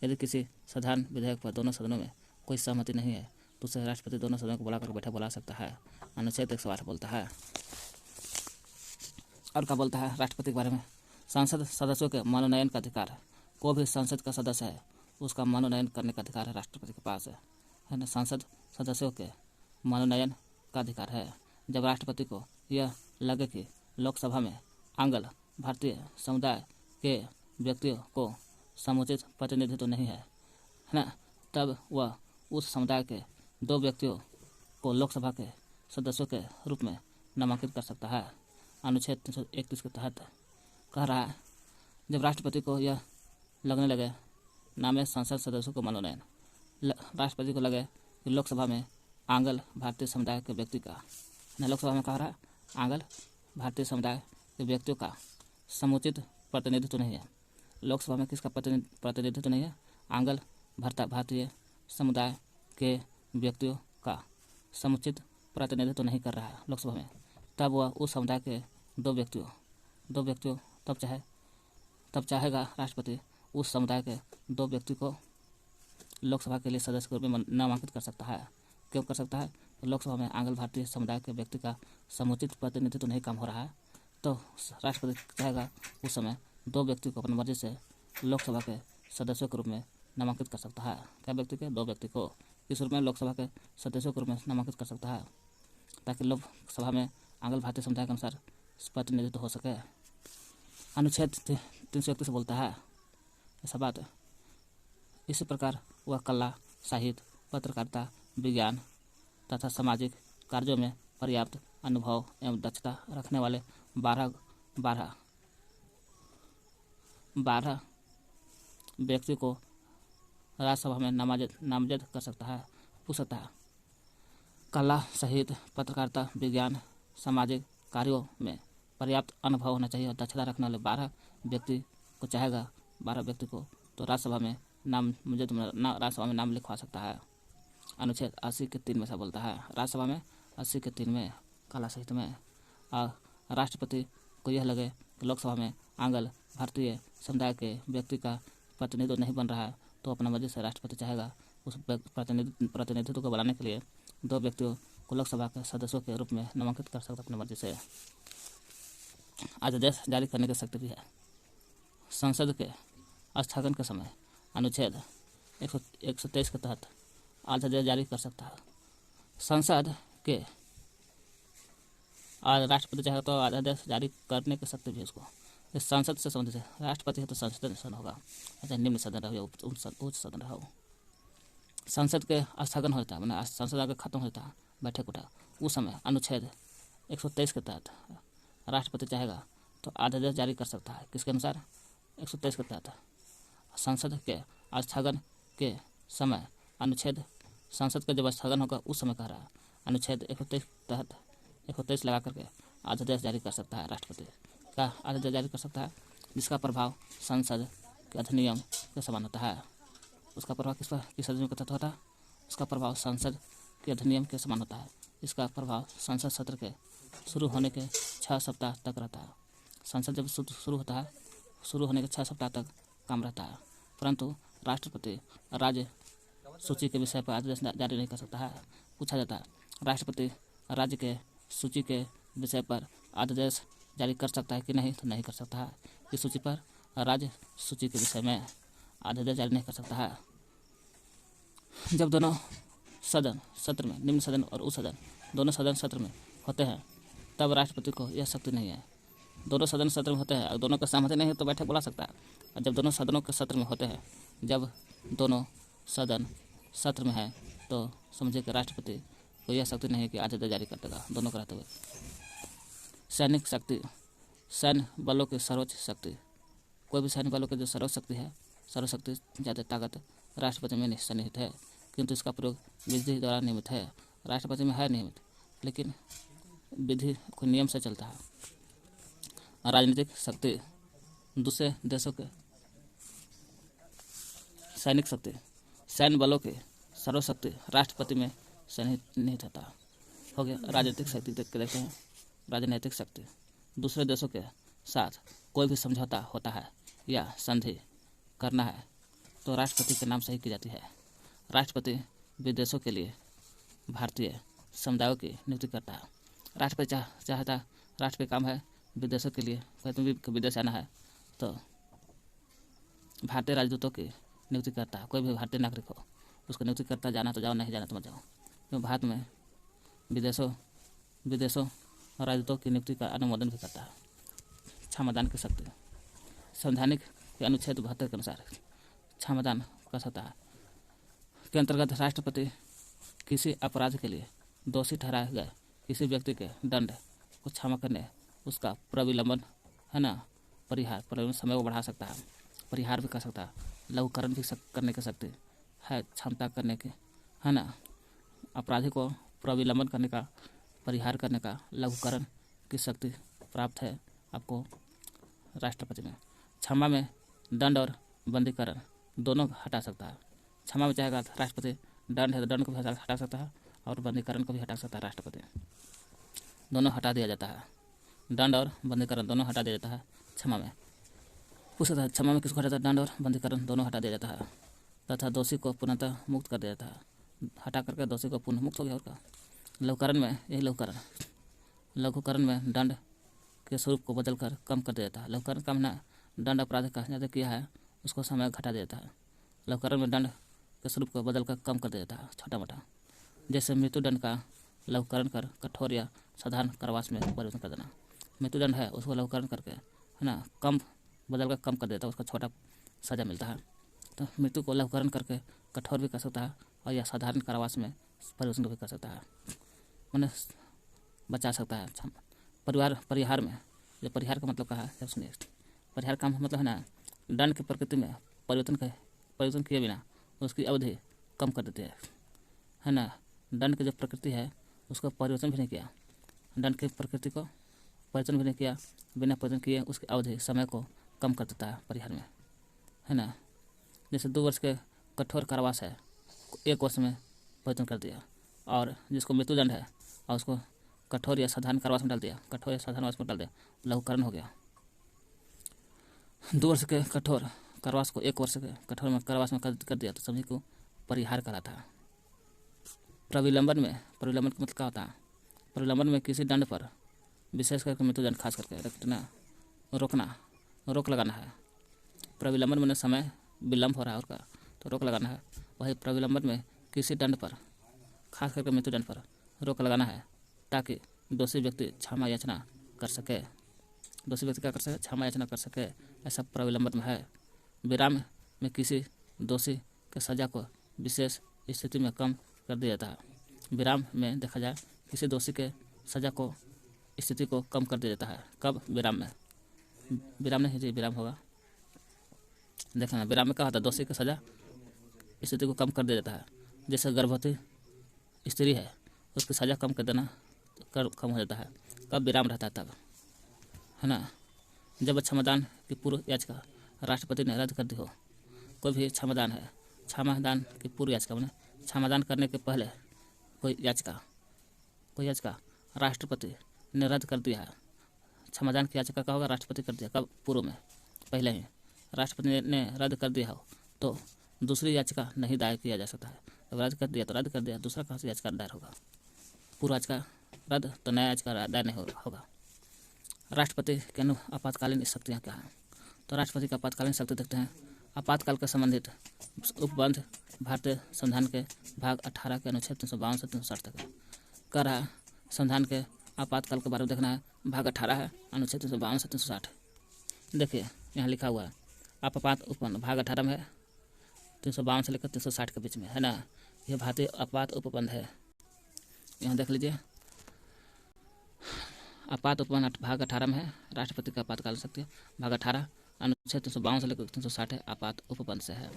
यदि किसी साधारण विधेयक पर दोनों सदनों में कोई सहमति नहीं है तो उसे राष्ट्रपति दोनों सदनों को बुलाकर बैठक बुला सकता है। अनुच्छेद 108 बोलता है। और क्या बोलता है राष्ट्रपति के बारे में? संसद सदस्यों के मनोनयन का अधिकार। कोई भी संसद का सदस्य है उसका मनोनयन करने का अधिकार है राष्ट्रपति के पास है ना। संसद सदस्यों के मनोनयन का अधिकार है। जब राष्ट्रपति को यह लगे कि लोकसभा में आंग्ल भारतीय समुदाय के व्यक्तियों को समुचित प्रतिनिधित्व नहीं है ना, तब वह उस समुदाय के 2 व्यक्तियों को लोकसभा के सदस्यों के रूप में नामांकित कर सकता है। अनुच्छेद 331 के तहत कह रहा है जब राष्ट्रपति को यह लगने लगे नामे संसद सदस्यों को मनोनयन, राष्ट्रपति को लगे कि लोकसभा में आंग्ल भारतीय समुदाय के व्यक्ति का, लोकसभा में कह रहा है आंग्ल भारतीय समुदाय के व्यक्तियों का समुचित प्रतिनिधित्व नहीं है। लोकसभा में किसका प्रतिनिधित्व नहीं है? आंग्ल भारतीय समुदाय के व्यक्तियों का समुचित प्रतिनिधित्व नहीं कर रहा है लोकसभा में, तब वह उस समुदाय के 2 व्यक्तियों तब चाहेगा राष्ट्रपति उस समुदाय के 2 व्यक्ति को लोकसभा के लिए सदस्य के रूप में नामांकित कर सकता है। क्यों कर सकता है? तो लोकसभा में आंग्ल भारतीय समुदाय के व्यक्ति का समुचित प्रतिनिधित्व नहीं काम हो रहा है, तो राष्ट्रपति चाहेगा उस समय 2 व्यक्ति को अपनी मर्जी से लोकसभा के सदस्यों के रूप में नामांकित कर सकता है। क्या व्यक्ति के? 2 व्यक्ति को इस रूप में लोकसभा के सदस्यों के रूप में नामांकित कर सकता है ताकि लोकसभा में आंग्ल भारतीय समुदाय के अनुसार प्रतिनिधित्व हो सके। अनुच्छेद 331 बोलता है ऐसा बात। इसी प्रकार वह कला, साहित्य, पत्रकारिता, विज्ञान तथा सामाजिक कार्यों में पर्याप्त अनुभव एवं दक्षता रखने वाले 12 व्यक्ति को राज्यसभा में नामजद कर सकता है। पूछ सकता है कला, साहित्य, पत्रकारिता, विज्ञान, सामाजिक कार्यों में पर्याप्त अनुभव होना चाहिए और दक्षता रखने वाले 12 व्यक्ति को चाहेगा 12 व्यक्ति को तो राज्यसभा में नाम लिखवा सकता है। अनुच्छेद 80 के 3 में ऐसा बोलता है। राज्यसभा में 80 के 3 में कला साहित्य में राष्ट्रपति को यह लगे कि लोकसभा में आंग्ल भारतीय समुदाय के व्यक्ति का प्रतिनिधित्व नहीं बन रहा है तो अपना मर्जी से राष्ट्रपति चाहेगा उस प्रतिनिधित्व को बनाने के लिए 2 व्यक्तियों को लोकसभा के सदस्यों के रूप में नामांकित कर सकता अपनी मर्जी से। अध्यादेश जारी करने की शक्ति भी है। संसद के स्थगन के समय अनुच्छेद 123 के तहत अध्यादेश जारी कर सकता है। संसद के राष्ट्रपति चाहे तो अध्यादेश जारी करने की शक्ति भी उसको। इस संसद से संबंधित है। राष्ट्रपति है तो संसद सदन होगा, अच्छा निम्न सदन रहो या उच्च सदन रहो। संसद के स्थगन होता है मैंने संसद आगे खत्म होता है बैठक उठा उस समय अनुच्छेद 123 के तहत राष्ट्रपति चाहेगा तो अध्यादेश जारी कर सकता है। किसके अनुसार? 123 के तहत संसद के स्थगन के समय अनुच्छेद संसद का जब स्थगन होगा उस समय कह रहा है अनुच्छेद 123 के तहत 123 लगा करके अध्यादेश जारी कर सकता है राष्ट्रपति। का अध्यादेश जारी कर सकता है जिसका प्रभाव संसद के अधिनियम के समान होता है। उसका प्रभाव किस अधिनियम के तहत होता है? उसका प्रभाव संसद के अधिनियम के समान होता है। इसका प्रभाव संसद सत्र के शुरू होने के 6 सप्ताह तक रहता है। संसद जब शुरू होता है शुरू होने के 6 सप्ताह तक काम रहता है, परंतु राष्ट्रपति राज्य सूची के विषय पर आदेश जारी नहीं कर सकता है। पूछा जाता है राष्ट्रपति राज्य के सूची के विषय पर आदेश जारी कर सकता है कि नहीं, तो नहीं कर सकता है। इस सूची पर राज्य सूची के विषय में अध्यादेश जारी नहीं कर सकता है। जब दोनों सदन सत्र में, निम्न सदन और उच्च सदन दोनों सदन सत्र में होते हैं, तब राष्ट्रपति को यह शक्ति नहीं है। दोनों सदन सत्र में होते हैं, दोनों का सहमति नहीं है तो बैठक बुला सकता है। और जब दोनों सदनों के सत्र में होते हैं, जब दोनों सदन सत्र में है, तो समझिए कि राष्ट्रपति को यह शक्ति नहीं है कि आदेश जारी कर देगा दोनों को रहते हुए। सैनिक शक्ति, सैन्य बलों की सर्वोच्च शक्ति। कोई भी सैन्य बलों की जो सर्वोच्च शक्ति है, सर्वशक्ति ज़्यादा ताकत राष्ट्रपति में सन्निहित है, किंतु इसका प्रयोग विधि द्वारा नियमित है। राष्ट्रपति में है नियमित, लेकिन विधि को नियम से चलता है। राजनीतिक शक्ति, दूसरे देशों के सैनिक शक्ति, सैन्य बलों की सर्वशक्ति राष्ट्रपति में सन्निहित होता है। हो गया राजनीतिक शक्ति। देखते हैं राजनीतिक शक्ति, दूसरे देशों के साथ कोई भी समझौता होता है या संधि करना है तो राष्ट्रपति के नाम से ही की जाती है। राष्ट्रपति विदेशों के लिए भारतीय समुदायों की नियुक्ति करता है। राष्ट्रपति चाहता राष्ट्र का काम है विदेशों के लिए, कहीं भी विदेश आना है तो भारतीय राजदूतों की नियुक्ति करता है। कोई भी भारतीय नागरिक हो उसको नियुक्ति करता है, जाना तो जाओ, नहीं जाना तो मत जाओ। क्योंकि भारत में विदेशों और राजदूतों की नियुक्ति का अनुमोदन भी करता है। क्षमादान की शक्ति, संवैधानिक के अनुच्छेद 72 के अनुसार क्षमादान कर सकता है के अंतर्गत राष्ट्रपति किसी अपराध के लिए दोषी ठहराए गए किसी व्यक्ति के दंड को क्षमा करने, उसका प्रविलंबन है ना, परिहार समय को बढ़ा सकता है, परिहार भी कर सकता है, लघुकरण भी करने की शक्ति है, क्षमता करने की है ना। अपराधी को प्रविलंबन करने का, परिहार करने का, लघुकरण की शक्ति प्राप्त है आपको राष्ट्रपति में। क्षमा में दंड और बंदीकरण दोनों हटा सकता है। क्षमा में चाहेगा राष्ट्रपति, दंड है तो दंड को भी हटा सकता है और बंदीकरण को भी हटा सकता है राष्ट्रपति, दोनों हटा दिया जाता है। दंड और बंदीकरण दोनों हटा दिया जाता है क्षमा में। पूछ सकता है क्षमा में किसको हटा जाता है? दंड और बंदीकरण दोनों हटा दिया जाता है तथा दोषी को पूर्णतः मुक्त कर दिया जाता है। हटा करके दोषी को पूर्ण मुक्त हो गया। और का लघुकरण में यही लघुकरण में दंड के स्वरूप को बदलकर कम कर दिया जाता है। लघुकरण का ना दंड अपराध का ज़्यादा किया है उसको समय घटा दिया जाता है। लघुकरण में दंड के स्वरूप को बदलकर कम कर दिया जाता है, छोटा मोटा। जैसे मृत्युदंड का लघुकरण कर कठोर या साधारण कारावास में परिवर्तन कर देना। मृत्युदंड है उसको लघुकरण करके है ना कम बदलकर कम कर देता है, उसका छोटा सज़ा मिलता है। तो मृत्यु को लघुकरण करके कठोर भी कर सकता है और या साधारण कारावास में परिवर्तन भी कर सकता है, मैंने बचा सकता है। परिहार में जो परिहार का मतलब कहा है सुनिए। परिहार का मतलब है ना दंड की प्रकृति में परिवर्तन किए बिना उसकी अवधि कम कर देते हैं, है ना। दंड की जो प्रकृति है उसको परिवर्तन भी नहीं किया, दंड की प्रकृति को परिवर्तन भी नहीं किया, बिना परिवर्तन किए उसकी अवधि समय को कम कर देता है परिहार में, है ना। जैसे 2 वर्ष के कठोर कारावास है 1 वर्ष में परिवर्तन कर दिया, और जिसको मृत्युदंड है और उसको कठोर या साधारण कारावास में डाल दिया, कठोर या साधारण वास में डाल दिया, लघुकरण हो गया। 2 वर्ष के कठोर कारावास को 1 वर्ष के कठोर में कारावास में कर दिया तो समझिए को परिहार कहलाता है। प्रविलंबन का मतलब क्या होता है? प्रविलंबन में किसी दंड पर, विशेष करके मृत्युदंड खास करके रखना, रोक लगाना है। प्रविलंबन में समय विलंब हो रहा है और का तो रोक लगाना है। वही प्रविलंबन में किसी दंड पर, खास करके मृत्युदंड पर रोक लगाना है ताकि दोषी व्यक्ति क्षमा याचना कर सके। दोषी व्यक्ति क्या कर सके? क्षमा याचना कर सके, ऐसा प्रविलंबन में है। विराम में किसी दोषी के सजा को विशेष स्थिति में कम कर दिया जाता है। विराम में देखा जाए किसी दोषी के सजा को स्थिति को कम कर दिया जाता है। कब? विराम में। विराम नहीं जी, विराम होगा, देखना। विराम में क्या होता है? दोषी की सजा स्थिति को कम कर दिया जाता है। जैसे गर्भवती स्त्री है उसकी सजा कम कर देना कम हो जाता है। कब? विराम रहता है तब, है ना। जब क्षमादान की पूर्व याचिका राष्ट्रपति ने रद्द कर दी हो, कोई भी क्षमादान है, क्षमादान की पूर्व याचिका मैंने क्षमादान करने के पहले कोई याचिका राष्ट्रपति ने रद्द कर दिया है। क्षमादान की याचिका का होगा राष्ट्रपति कर दिया, कब? पूर्व में, पहले ही राष्ट्रपति ने रद्द कर दिया हो तो दूसरी याचिका नहीं दायर किया जा सकता है। जब रद्द कर दिया तो रद्द कर दिया, दूसरा कहाँ से याचिका दायर होगा? पूर्व याचिका रद्द तो नया याचिका दायर नहीं होगा। राष्ट्रपति के आपातकालीन शक्तियाँ क्या हैं? तो राष्ट्रपति की आपातकालीन शक्ति देखते हैं। आपातकाल के संबंधित उपबंध भारतीय संविधान के भाग 18 के अनुच्छेद 352 से 360 तक कह रहा है। संविधान के आपातकाल के बारे में देखना है। भाग 18 है, अनुच्छेद 352 से 360। देखिए यहाँ लिखा हुआ है आपात उपबंध भाग 18 में है, 352 से लेकर 360 के बीच में है ना। यह भारतीय आपात उपबंध है। यहाँ देख लीजिए आपात उपबंध भाग 18 में है। राष्ट्रपति का आपातकालीन शक्ति भाग 18 अनुच्छेद 352 से लेकर 360 आपात उपबंध से है।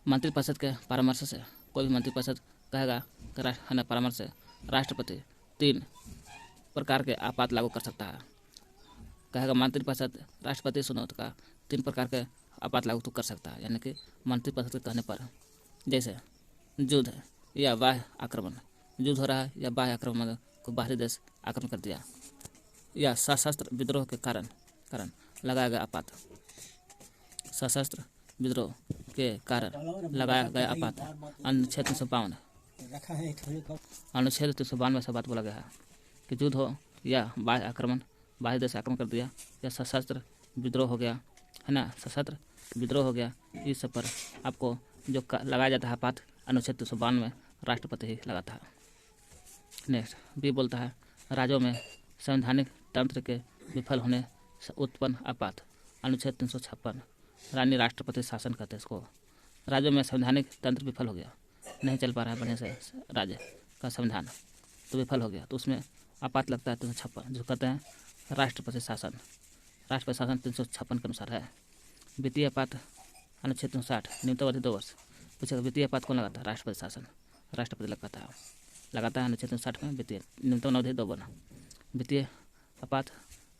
मंत्रिपरिषद के परामर्श से कोई भी मंत्रिपरिषद कहेगा कि परामर्श से राष्ट्रपति 3 प्रकार के आपात लागू कर सकता है। कहेगा मंत्रिपरिषद राष्ट्रपति सुनो तो का 3 प्रकार के आपात लागू तो कर सकता है। यानी कि मंत्रिपरिषद के कहने पर, जैसे युद्ध या बाह्य आक्रमण, युद्ध हो रहा है या बाह्य आक्रमण को बाहरी देश आक्रमण कर दिया, या सशस्त्र विद्रोह के कारण लगाया गया आपात, सशस्त्र विद्रोह के कारण लगाया गया आपात। अनुच्छेद 352 अनुच्छेद 352 में ऐसा बात बोला गया है कि युद्ध हो या बाह्य आक्रमण, बाहरी देश आक्रमण कर दिया, या सशस्त्र विद्रोह हो गया है ना, सशस्त्र विद्रोह हो गया, इस सब पर आपको जो लगाया जाता है आपात अनुच्छेद 352 में राष्ट्रपति ही लगाता है। नेक्स्ट बी बोलता है राज्यों में संवैधानिक तंत्र के विफल होने से उत्पन्न आपात। अनुच्छेद 356 रानी राष्ट्रपति शासन कहते हैं इसको। राज्यों में संवैधानिक तंत्र विफल हो गया, नहीं चल पा रहा है बढ़िया से राज्य का संविधान, तो विफल हो गया, तो उसमें आपात लगता है 356, जो कहते हैं राष्ट्रपति शासन। राष्ट्रपति शासन 356 के अनुसार है। वित्तीय आपात अनुच्छेद 360 न्यूनतम अवधि 2 वर्ष। पूछेगा वित्तीय आपात कौन लगाता है? राष्ट्रपति शासन, राष्ट्रपति लगाता है अनुच्छेद 360 में वित्तीय न्यूनतम अवधि 2 वर्ष। वित्तीय आपात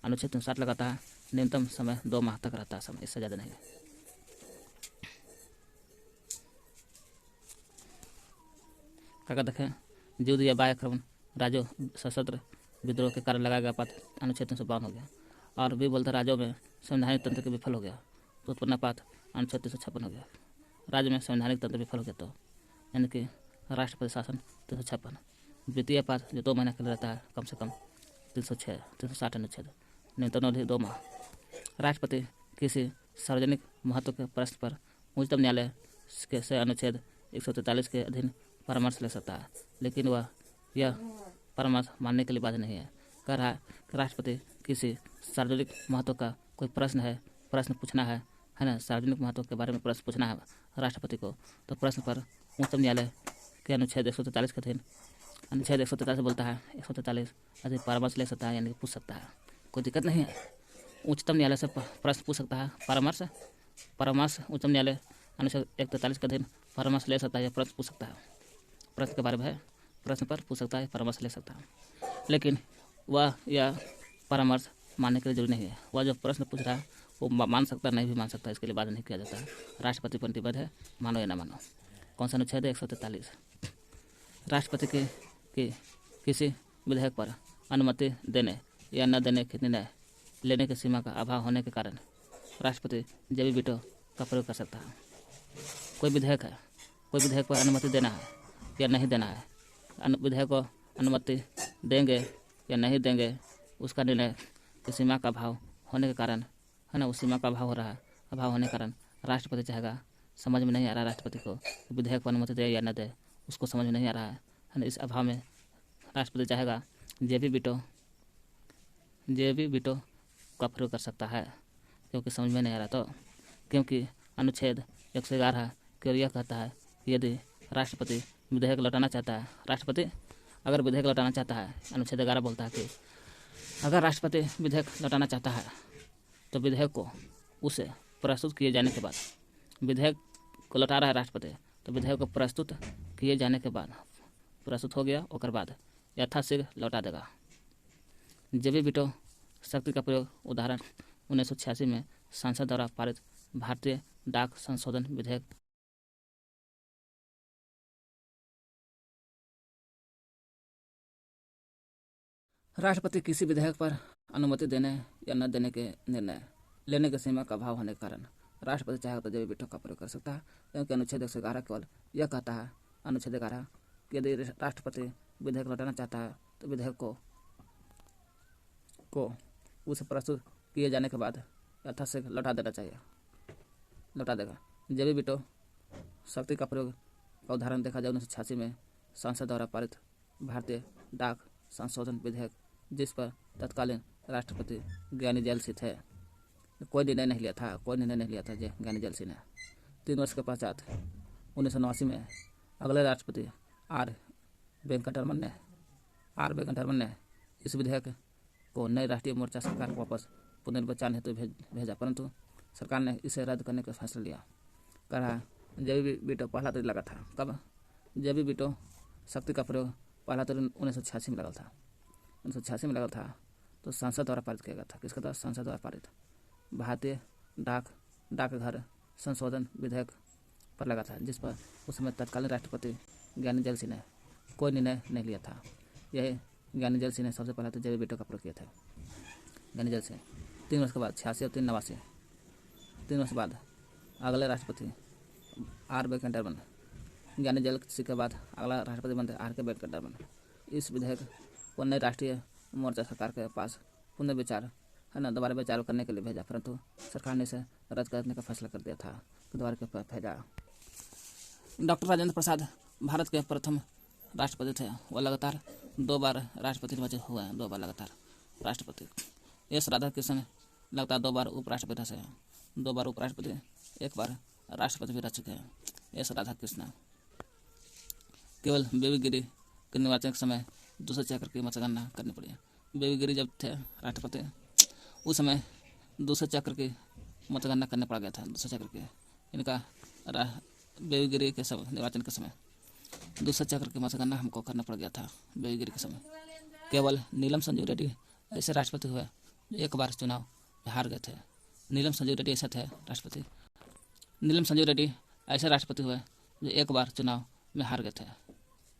अनुच्छेद 360 लगाता है, न्यूनतम समय 2 माह तक रहता है समय, इससे ज़्यादा नहीं। क्या देखें युद्ध या बाह्य आक्रमण राज्यों सशस्त्र विद्रोह के कारण लगाया गया आपात अनुच्छेद 352 हो गया। और भी बोलते राज्यों में संवैधानिक तंत्र के विफल हो गया तो उत्पन्न आपात अनुच्छेद 356 हो गया। राज्य में संवैधानिक तंत्र विफल हो गया तो यानी कि राष्ट्रपति शासन 356। वित्तीय आपात जो 2 महीने के लिए रहता है कम से कम 360 अनुच्छेद न्यूनतम अवधि 2 माह। राष्ट्रपति किसी सार्वजनिक महत्व के प्रश्न पर उच्चतम न्यायालय से अनुच्छेद 143 के अधीन परामर्श ले सकता है, लेकिन वह यह परामर्श मानने के लिए बाध्य नहीं है। कह रहा है कि राष्ट्रपति किसी सार्वजनिक महत्व का कोई प्रश्न पूछना है ना, सार्वजनिक महत्व के बारे में प्रश्न पूछना है राष्ट्रपति को, तो प्रश्न पर उच्चतम न्यायालय के अनुच्छेद 143 के अधीन, अनुच्छेद 143 बोलता है 143 अधिक परामर्श ले सकता है, यानी पूछ सकता है, कोई दिक्कत नहीं है। उच्चतम न्यायालय से प्रश्न पूछ सकता है, परामर्श उच्चतम न्यायालय अनुच्छेद 143 के अधीन परामर्श ले सकता है या प्रश्न पूछ सकता है, प्रश्न के बारे में है, प्रश्न पर पूछ सकता है, परामर्श ले सकता है। लेकिन वह यह परामर्श मानने के लिए जरूरी नहीं है। वह जो प्रश्न पूछ रहा है वो मान सकता है, नहीं भी मान सकता, इसके लिए बात नहीं किया जाता है। राष्ट्रपति प्रतिबद्ध है, मानो या ना मानो। कौन सा अनुच्छेद है? 143। राष्ट्रपति के किसी विधेयक पर अनुमति देने या न देने के निर्णय लेने की सीमा का अभाव होने के कारण राष्ट्रपति जब वीटो का प्रयोग कर सकता है। कोई विधेयक पर अनुमति देना है या नहीं देना है, विधेयक को अनुमति देंगे या नहीं देंगे, उसका निर्णय की सीमा का अभाव होने के कारण है ना, उस सीमा का अभाव होने के कारण राष्ट्रपति चाहेगा, समझ में नहीं आ रहा राष्ट्रपति को विधेयक पर अनुमति दे या न दे, उसको समझ में नहीं आ रहा है ना। इस अभाव में राष्ट्रपति चाहेगा जेबी वीटो का प्रयोग कर सकता है, क्योंकि समझ में नहीं आ रहा। तो क्योंकि अनुच्छेद 111 केवल यह कहता है कि यदि राष्ट्रपति विधेयक लौटाना चाहता है, राष्ट्रपति अगर विधेयक लौटाना चाहता है, अनुच्छेद 11 बोलता है कि अगर राष्ट्रपति विधेयक लौटाना चाहता है तो विधेयक को उसे प्रस्तुत किए जाने के बाद, विधेयक को लौटा रहा है राष्ट्रपति, तो विधेयक को प्रस्तुत किए जाने के बाद, प्रस्तुत हो गया और बाद यथाशीघ्र लौटा देगा। जेबी वीटो शक्ति का प्रयोग उदाहरण 1986 में संसद द्वारा पारित भारतीय डाक संशोधन विधेयक। राष्ट्रपति किसी विधेयक पर अनुमति देने या न देने के निर्णय लेने की सीमा का अभाव होने के कारण राष्ट्रपति चाहे तो जेबी वीटो का प्रयोग कर सकता है, क्योंकि अनुच्छेद 111 केवल यह कहता है, अनुच्छेद 11 कि यदि राष्ट्रपति विधेयक लौटाना चाहता है तो विधेयक को उसे प्रस्तुत किए जाने के बाद यथाशीघ्र से लौटा देना चाहिए, लौटा देगा। जेबी वीटो शक्ति का प्रयोग का उदाहरण देखा जाए 1986 में संसद द्वारा पारित भारतीय डाक संशोधन विधेयक, जिस पर तत्कालीन राष्ट्रपति ज्ञानी जेल सिंह थे। कोई निर्णय नहीं लिया था ज्ञानी जेल सिंह ने। 3 वर्ष के पश्चात 1989 में अगले राष्ट्रपति आर वेंकटरमन ने इस विधेयक को नई राष्ट्रीय मोर्चा सरकार को वापस पुनर्विचार हेतु भेजा, परंतु सरकार ने इसे रद्द करने का फैसला लिया। कहा जेबी वीटो पहला तो लगा था। कब? जेबी वीटो शक्ति का प्रयोग पहला तो 1986 में लगा था। 1986 में लगा था तो संसद द्वारा पारित किया गया था। किसका था? संसद द्वारा पारित भारतीय डाकघर संशोधन विधेयक पर लगा था, जिस पर उस समय तत्कालीन राष्ट्रपति ज्ञानी जेल सिंह ने कोई निर्णय नहीं लिया था। यही ज्ञानी जेल सिंह ने सबसे पहले तो जेबी वीटो का प्रयोग किया था। ज्ञानी जेल सिंह 3 वर्ष के बाद 86 और 3 89 3 वर्ष बाद अगले राष्ट्रपति आर वेंकटरमन, ज्ञानी जेल सिंह के बाद अगला राष्ट्रपति बनते आर के वेंकटरमन। इस विधेयक को नई राष्ट्रीय मोर्चा सरकार के पास पुनर्विचार दोबारा विचार करने के लिए भेजा, परंतु सरकार ने इसे रद्द करने का फैसला कर दिया था। दोबारा के भेजा। डॉक्टर राजेंद्र प्रसाद भारत के प्रथम राष्ट्रपति थे। वह लगातार 2 बार राष्ट्रपति निर्वाचित हुए हैं, 2 बार लगातार राष्ट्रपति। एस राधाकृष्णन लगातार 2 बार उपराष्ट्रपति रहे हैं, 2 बार उपराष्ट्रपति, 1 बार राष्ट्रपति भी रह चुके हैं एस राधाकृष्णन। केवल बेबी गिरी के निर्वाचन के समय दूसरे चक्र की मतगणना करनी पड़ी। बेबी गिरी जब थे राष्ट्रपति उस समय दूसरे चक्र की मतगणना करने पड़ गया था। दूसरे चक्र के इनका बेबी गिरी के समय निर्वाचन के समय दूसरे चक्र की मतगणना हमको करना पड़ गया था। बेबी गिरी के समय केवल नीलम संजीव रेड्डी ऐसे राष्ट्रपति हुए जो 1 बार चुनाव हार गए थे। नीलम संजीव रेड्डी ऐसे थे राष्ट्रपति। नीलम संजीव रेड्डी ऐसे राष्ट्रपति हुए जो 1 बार चुनाव में हार गए थे,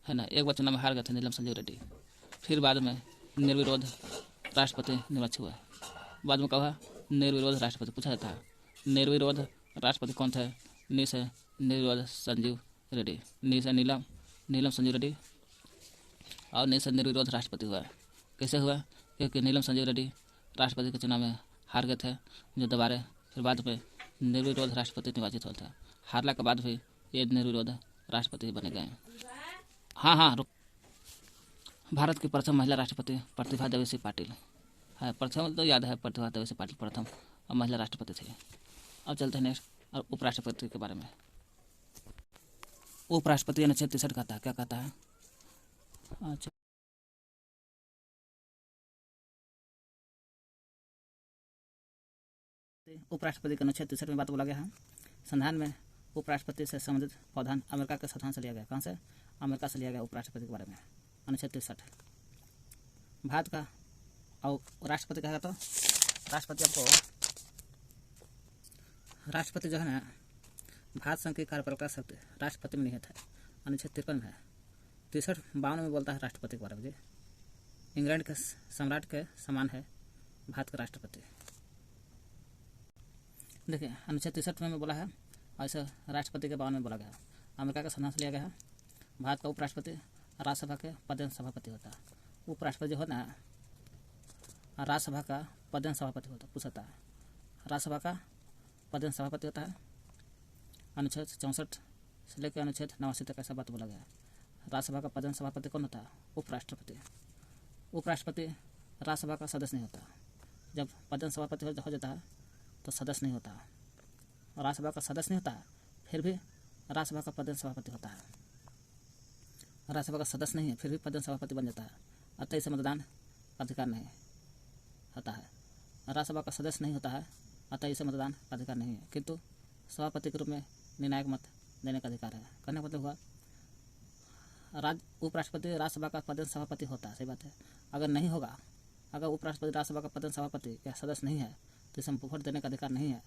है ना। 1 बार चुनाव में हार गए थे नीलम संजीव रेड्डी। फिर बाद में निर्विरोध राष्ट्रपति निर्वाचित हुए। बाद में कहा निर्विरोध राष्ट्रपति पूछा जाता है। निर्विरोध राष्ट्रपति कौन थे? नी से निर्विरोध संजीव रेड्डी, नी से नीलम संजीव रेड्डी और नी से निर्विरोध राष्ट्रपति हुआ। कैसे हुआ? क्योंकि नीलम संजीव रेड्डी राष्ट्रपति के चुनाव में हार गए थे, जो दोबारा फिर बाद में निर्विरोध राष्ट्रपति निर्वाचित हुआ था। हारला के बाद भी ये निर्विरोध राष्ट्रपति बने गए। हाँ भारत की प्रथम महिला राष्ट्रपति प्रतिभा देवी सिंह पाटिल है। प्रथम तो याद है, प्रतिभा देवी सिंह पाटिल प्रथम और महिला राष्ट्रपति थे। अब चलते हैं नेक्स्ट और उपराष्ट्रपति के बारे में। उपराष्ट्रपति अनुच्छेद 63 कहता है, क्या कहता है? अच्छा, उपराष्ट्रपति के अनुच्छेद 63 में बात बोला गया है। संविधान में उपराष्ट्रपति से संबंधित प्रावधान अमेरिका के संविधान से लिया गया। कहाँ से? अमेरिका से लिया गया उपराष्ट्रपति के बारे में। अनुच्छेद 63 भारत का और राष्ट्रपति कहेगा तो राष्ट्रपति जो है ना, भारत संघ की कार्यपालिका शक्ति राष्ट्रपति में निहित है। अनुच्छेद 53 है। 63-52 में बोलता है राष्ट्रपति के बारे में। इंग्लैंड के सम्राट के समान है भारत का राष्ट्रपति। देखिए अनुच्छेद 63 में बोला है, ऐसे राष्ट्रपति के 52 में बोला गया। अमेरिका का संविधान से लिया गया है। भारत का उपराष्ट्रपति राज्यसभा के पदेन सभापति होता है। उपराष्ट्रपति जो होता है राज्यसभा का पदेन सभापति होता है। पूछता है राज्यसभा का पदेन सभापति होता है। अनुच्छेद 64 से लेकर अनुच्छेद 89 तक ऐसा बात बोला गया है। राज्यसभा का पदेन सभापति कौन होता है? उपराष्ट्रपति। उपराष्ट्रपति राज्यसभा का सदस्य नहीं होता। जब पदेन सभापति हो जाता है तो सदस्य नहीं होता। राज्यसभा का सदस्य नहीं होता है, फिर भी राज्यसभा का पदेन सभापति होता है। राज्यसभा का सदस्य नहीं है, फिर भी पदेन सभापति बन जाता है। अतः इसे मतदान अधिकार नहीं होता है। राज्यसभा का सदस्य नहीं होता है, अतः इसे मतदान अधिकार नहीं है, किंतु सभापति के रूप में निर्णायक मत देने का अधिकार है। कहने का मतलब हुआ उपराष्ट्रपति राज्यसभा का पदेन सभापति होता है। सही बात है। अगर नहीं होगा, अगर उपराष्ट्रपति राज्यसभा का पदेन सभापति या सदस्य नहीं है तो इसे वोट देने का अधिकार नहीं है।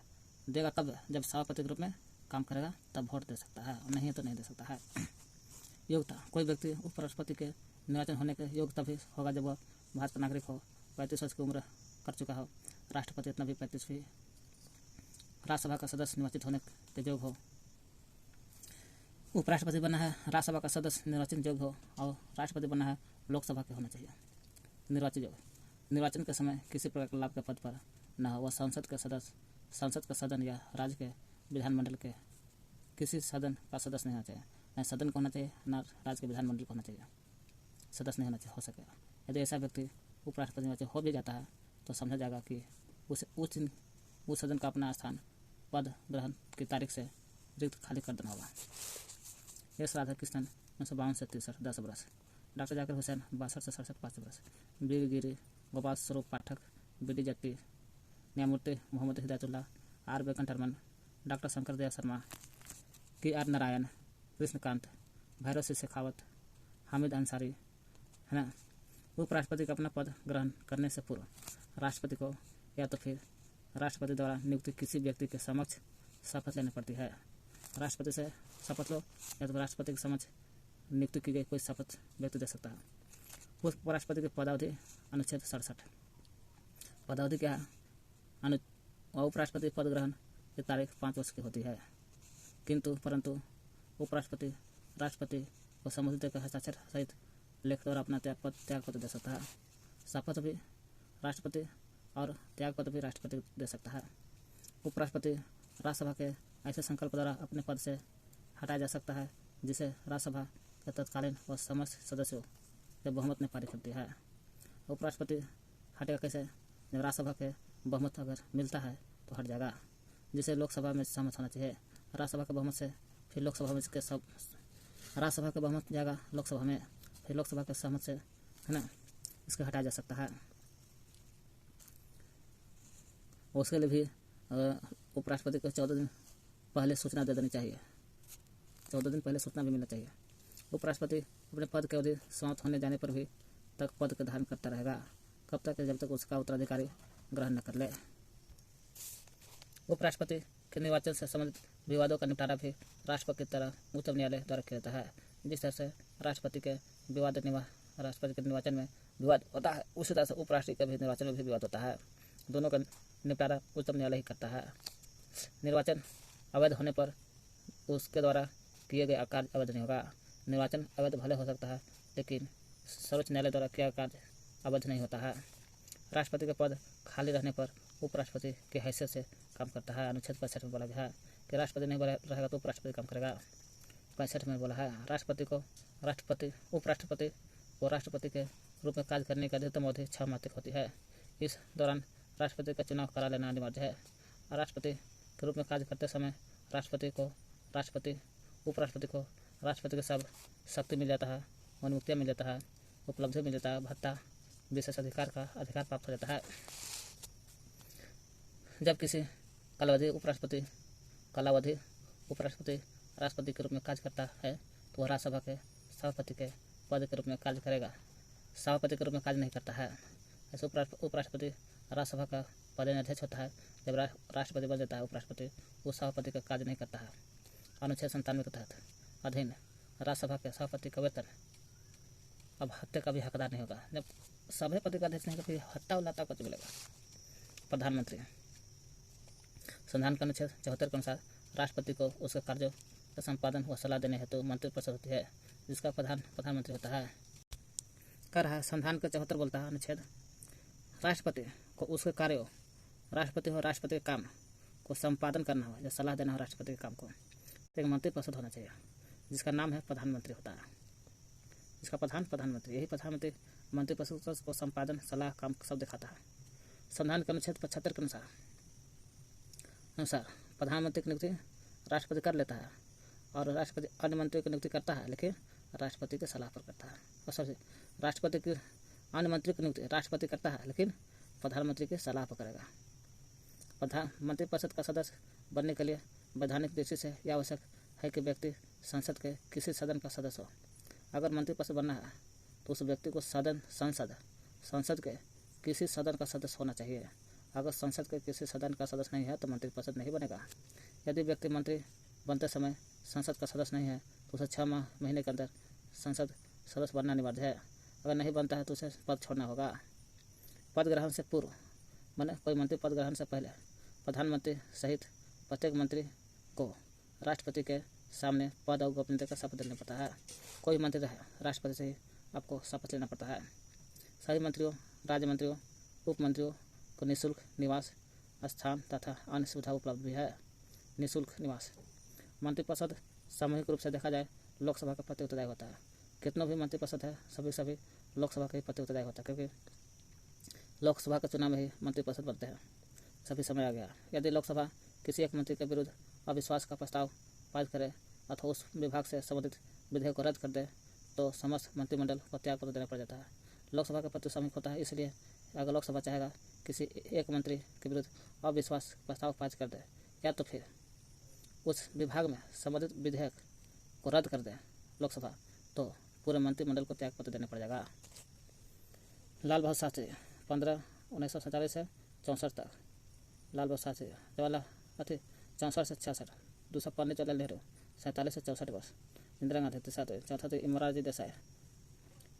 देगा कब? जब सभापति के रूप में काम करेगा तब वोट दे सकता है, नहीं है तो नहीं दे सकता है। योग्यता: कोई व्यक्ति उपराष्ट्रपति के निर्वाचन होने के योग्य तभी होगा जब वह भारत का नागरिक हो, 35 वर्ष की उम्र कर चुका हो, राष्ट्रपति इतना भी 35 भी, राज्यसभा का सदस्य निर्वाचित होने के योग्य हो। उपराष्ट्रपति बनना है राज्यसभा का सदस्य निर्वाचन योग्य हो, और राष्ट्रपति बनना है लोकसभा के होना चाहिए निर्वाचित योग्य। निर्वाचन के समय किसी प्रकार के लाभ के पद पर न हो, वह संसद का सदन या राज्य के विधानमंडल के किसी सदन का सदस्य नहीं होना चाहिए। न सदन को होना चाहिए, न राज्य के विधानमंडल को होना चाहिए, सदस्य नहीं होना चाहिए हो सके। यदि ऐसा व्यक्ति उपराष्ट्रपति निर्वाचित हो भी जाता है तो समझा जाएगा कि उस सदन का अपना स्थान पद ग्रहण की तारीख से रिक्त खाली कर देना होगा। एस राधाकृष्णन 1952 से 63 10 वर्ष, डॉक्टर जाकिर हुसैन 62 से 67 5 वर्ष, बी गिरी, गोपाल स्वरूप पाठक, BD जट्टी, न्यायमूर्ति Mohammad Hidayatullah, R Venkataraman, doctor Shankar Dayal Sharma, KR Narayan, Krishan Kant, Bhairon Singh Shekhawat, Hamid Ansari, है ना। उपराष्ट्रपति का अपना पद ग्रहण करने से पूर्व राष्ट्रपति को या तो फिर राष्ट्रपति द्वारा नियुक्त किसी व्यक्ति के समक्ष शपथ लेनी पड़ती है। राष्ट्रपति से शपथ लो या तो राष्ट्रपति के समक्ष नियुक्त की गई कोई शपथ व्यक्ति दे सकता है। उपराष्ट्रपति की पदावधि अनुच्छेद 67। पदावधि क्या है? उपराष्ट्रपति पद ग्रहण की तारीख 5 वर्ष की होती है, परंतु उपराष्ट्रपति राष्ट्रपति को संबोधित कर हस्ताक्षर सहित लेख द्वारा अपना त्याग पत्र दे सकता है। शपथ भी राष्ट्रपति और त्याग पत्र भी राष्ट्रपति दे सकता है। उपराष्ट्रपति राज्यसभा के ऐसे संकल्प द्वारा अपने पद से हटाया जा सकता है जिसे राज्यसभा के तत्कालीन व समस्त सदस्यों के बहुमत ने पारित कर दिया है। उपराष्ट्रपति हटेगा कैसे? जब राज्यसभा के बहुमत अगर मिलता है तो हट जाएगा, जिसे लोकसभा में सहमत होना चाहिए। राज्यसभा के बहुमत से फिर लोकसभा में इसके सब राज्यसभा के बहुमत जाएगा लोकसभा में, फिर लोकसभा के सहमत से, है ना, इसको हटाया जा सकता है। उसके लिए भी उपराष्ट्रपति को 14 दिन पहले सूचना दे देनी चाहिए। 14 दिन पहले सूचना भी मिलना चाहिए। उपराष्ट्रपति अपने पद की अवधि समाप्त होने जाने पर भी तक पद का धारण करता रहेगा। कब तक? जब तक उसका उत्तराधिकारी ग्रहण न कर ले। उपराष्ट्रपति के निर्वाचन से संबंधित विवादों का निपटारा भी राष्ट्रपति की तरह उच्चतम न्यायालय द्वारा किया जाता है। जिस तरह से राष्ट्रपति के निर्वाचन में विवाद होता है, उसी तरह से उपराष्ट्रपति के भी निर्वाचन में भी विवाद होता है। दोनों का निपटारा उच्चतम न्यायालय ही करता है। निर्वाचन अवैध होने पर उसके द्वारा किए गए कार्य अवैध नहीं होगा। निर्वाचन अवैध भले हो सकता है, लेकिन सर्वोच्च न्यायालय द्वारा किया कार्य अवैध नहीं होता है। राष्ट्रपति के पद खाली रहने पर उपराष्ट्रपति की हैसियत से काम करता है। अनुच्छेद 65 में बोला गया है कि राष्ट्रपति नहीं रहेगा तो उपराष्ट्रपति काम करेगा। 65 में बोला है उपराष्ट्रपति को राष्ट्रपति के रूप में कार्य करने की अधिकतम अवधि 6 माह तक होती है। इस दौरान राष्ट्रपति का चुनाव करा लेना अनिवार्य है। राष्ट्रपति के रूप में कार्य करते समय उपराष्ट्रपति को राष्ट्रपति के सब शक्ति मिल जाता है, अनुमुक्तियाँ मिल जाता है, उपलब्धि मिल जाता है, भत्ता, विशेष अधिकार प्राप्त हो जाता है। जब किसी कालावधि उपराष्ट्रपति राष्ट्रपति के रूप में कार्य करता है तो वह राज्यसभा के सभापति के पद के रूप में कार्य करेगा, सभापति के रूप में कार्य नहीं करता है। ऐसे उपराष्ट्रपति राज्यसभा का पदाध्यक्ष होता है। जब राष्ट्रपति बन जाता है उपराष्ट्रपति, उस सभापति का कार्य नहीं करता है। अनुच्छेद 97 के तहत अधीन राज्यसभा के सभापति का वेतन अब हत्या का भी हकदार नहीं होगा। जब सभापति का अध्यक्ष नहीं होगा फिर हत्या उल्लाता को मिलेगा। प्रधानमंत्री संविधान के अनुच्छेद 74 के अनुसार राष्ट्रपति को उसके कार्यों का संपादन व सलाह देने हेतु मंत्रिपरिषद होती है, जिसका प्रधानमंत्री होता है। कर रहा है संविधान का 74 बोलता है अनुच्छेद, राष्ट्रपति को उसके कार्यों, राष्ट्रपति हो राष्ट्रपति के काम को संपादन करना हो या सलाह देना हो राष्ट्रपति के काम को, एक मंत्रिपरिषद होना चाहिए जिसका नाम है प्रधानमंत्री होता है। इसका प्रधानमंत्री, यही प्रधानमंत्री मंत्रिपरिषद को संपादन, सलाह, काम सब दिखाता है। संविधान के अनुच्छेद 75 के अनुसार प्रधानमंत्री की नियुक्ति राष्ट्रपति कर लेता है और राष्ट्रपति अन्य मंत्रियों की नियुक्ति करता है, लेकिन राष्ट्रपति की सलाह पर करता है। और राष्ट्रपति की अन्य मंत्री की नियुक्ति राष्ट्रपति करता है, लेकिन प्रधानमंत्री की सलाह पर करेगा। मंत्रिपरिषद का सदस्य बनने के लिए वैधानिक दृष्टि से यह आवश्यक है कि व्यक्ति संसद के किसी सदन का सदस्य हो। अगर मंत्रिपरिषद बनना है तो उस व्यक्ति को संसद के किसी सदन का सदस्य होना चाहिए। अगर संसद के किसी सदन का सदस्य नहीं है तो मंत्रिपरिषद नहीं बनेगा। यदि व्यक्ति मंत्री बनते समय संसद का सदस्य नहीं है तो उसे 6 महीने के अंदर संसद सदस्य बनना अनिवार्य है। अगर नहीं बनता है तो उसे पद छोड़ना होगा। पद ग्रहण से पूर्व माने कोई मंत्री पद ग्रहण से पहले प्रधानमंत्री सहित प्रत्येक मंत्री को राष्ट्रपति के सामने पद और गोपनीयता का शपथ लेना पड़ता है। कोई मंत्री रहे, राष्ट्रपति से ही आपको शपथ लेना पड़ता है। सभी मंत्रियों, राज्य मंत्रियों उप मंत्रियों को निःशुल्क निवास स्थान तथा अन्य सुविधा उपलब्ध भी है। निःशुल्क निवास। मंत्रिपरिषद सामूहिक रूप से देखा जाए लोकसभा का प्रति उत्तरदायी होता है। कितनों भी मंत्रिपरिषद है सभी लोकसभा के प्रति उत्तरदायी होता है, क्योंकि लोकसभा के चुनाव में ही मंत्रिपरिषद बनते हैं। सभी समय आ गया। यदि लोकसभा किसी एक मंत्री के विरुद्ध अविश्वास का प्रस्ताव पारित करे अथवा उस विभाग से संबंधित विधेयक को रद्द कर दे तो समस्त मंत्रिमंडल को त्यागपत्र देना पड़ जाता है। लोकसभा का प्रति सामूहिक होता है, इसलिए अगर लोकसभा चाहेगा किसी एक मंत्री के विरुद्ध अविश्वास प्रस्ताव पारित कर दे या तो फिर उस विभाग में संबंधित विधेयक को रद्द कर दे लोकसभा, तो पूरे मंत्रिमंडल को त्यागपत्र देना पड़ जाएगा। लाल बहादुर शास्त्री 15/1947 से 64 तक। लाल बहादुर शास्त्री जवाहरलाल 64 से 66। दूसरा पंडित जवाहरलाल नेहरू 47 से 64 वर्ष। इंदिरा गांधी चौथा मोरारजी देसाई।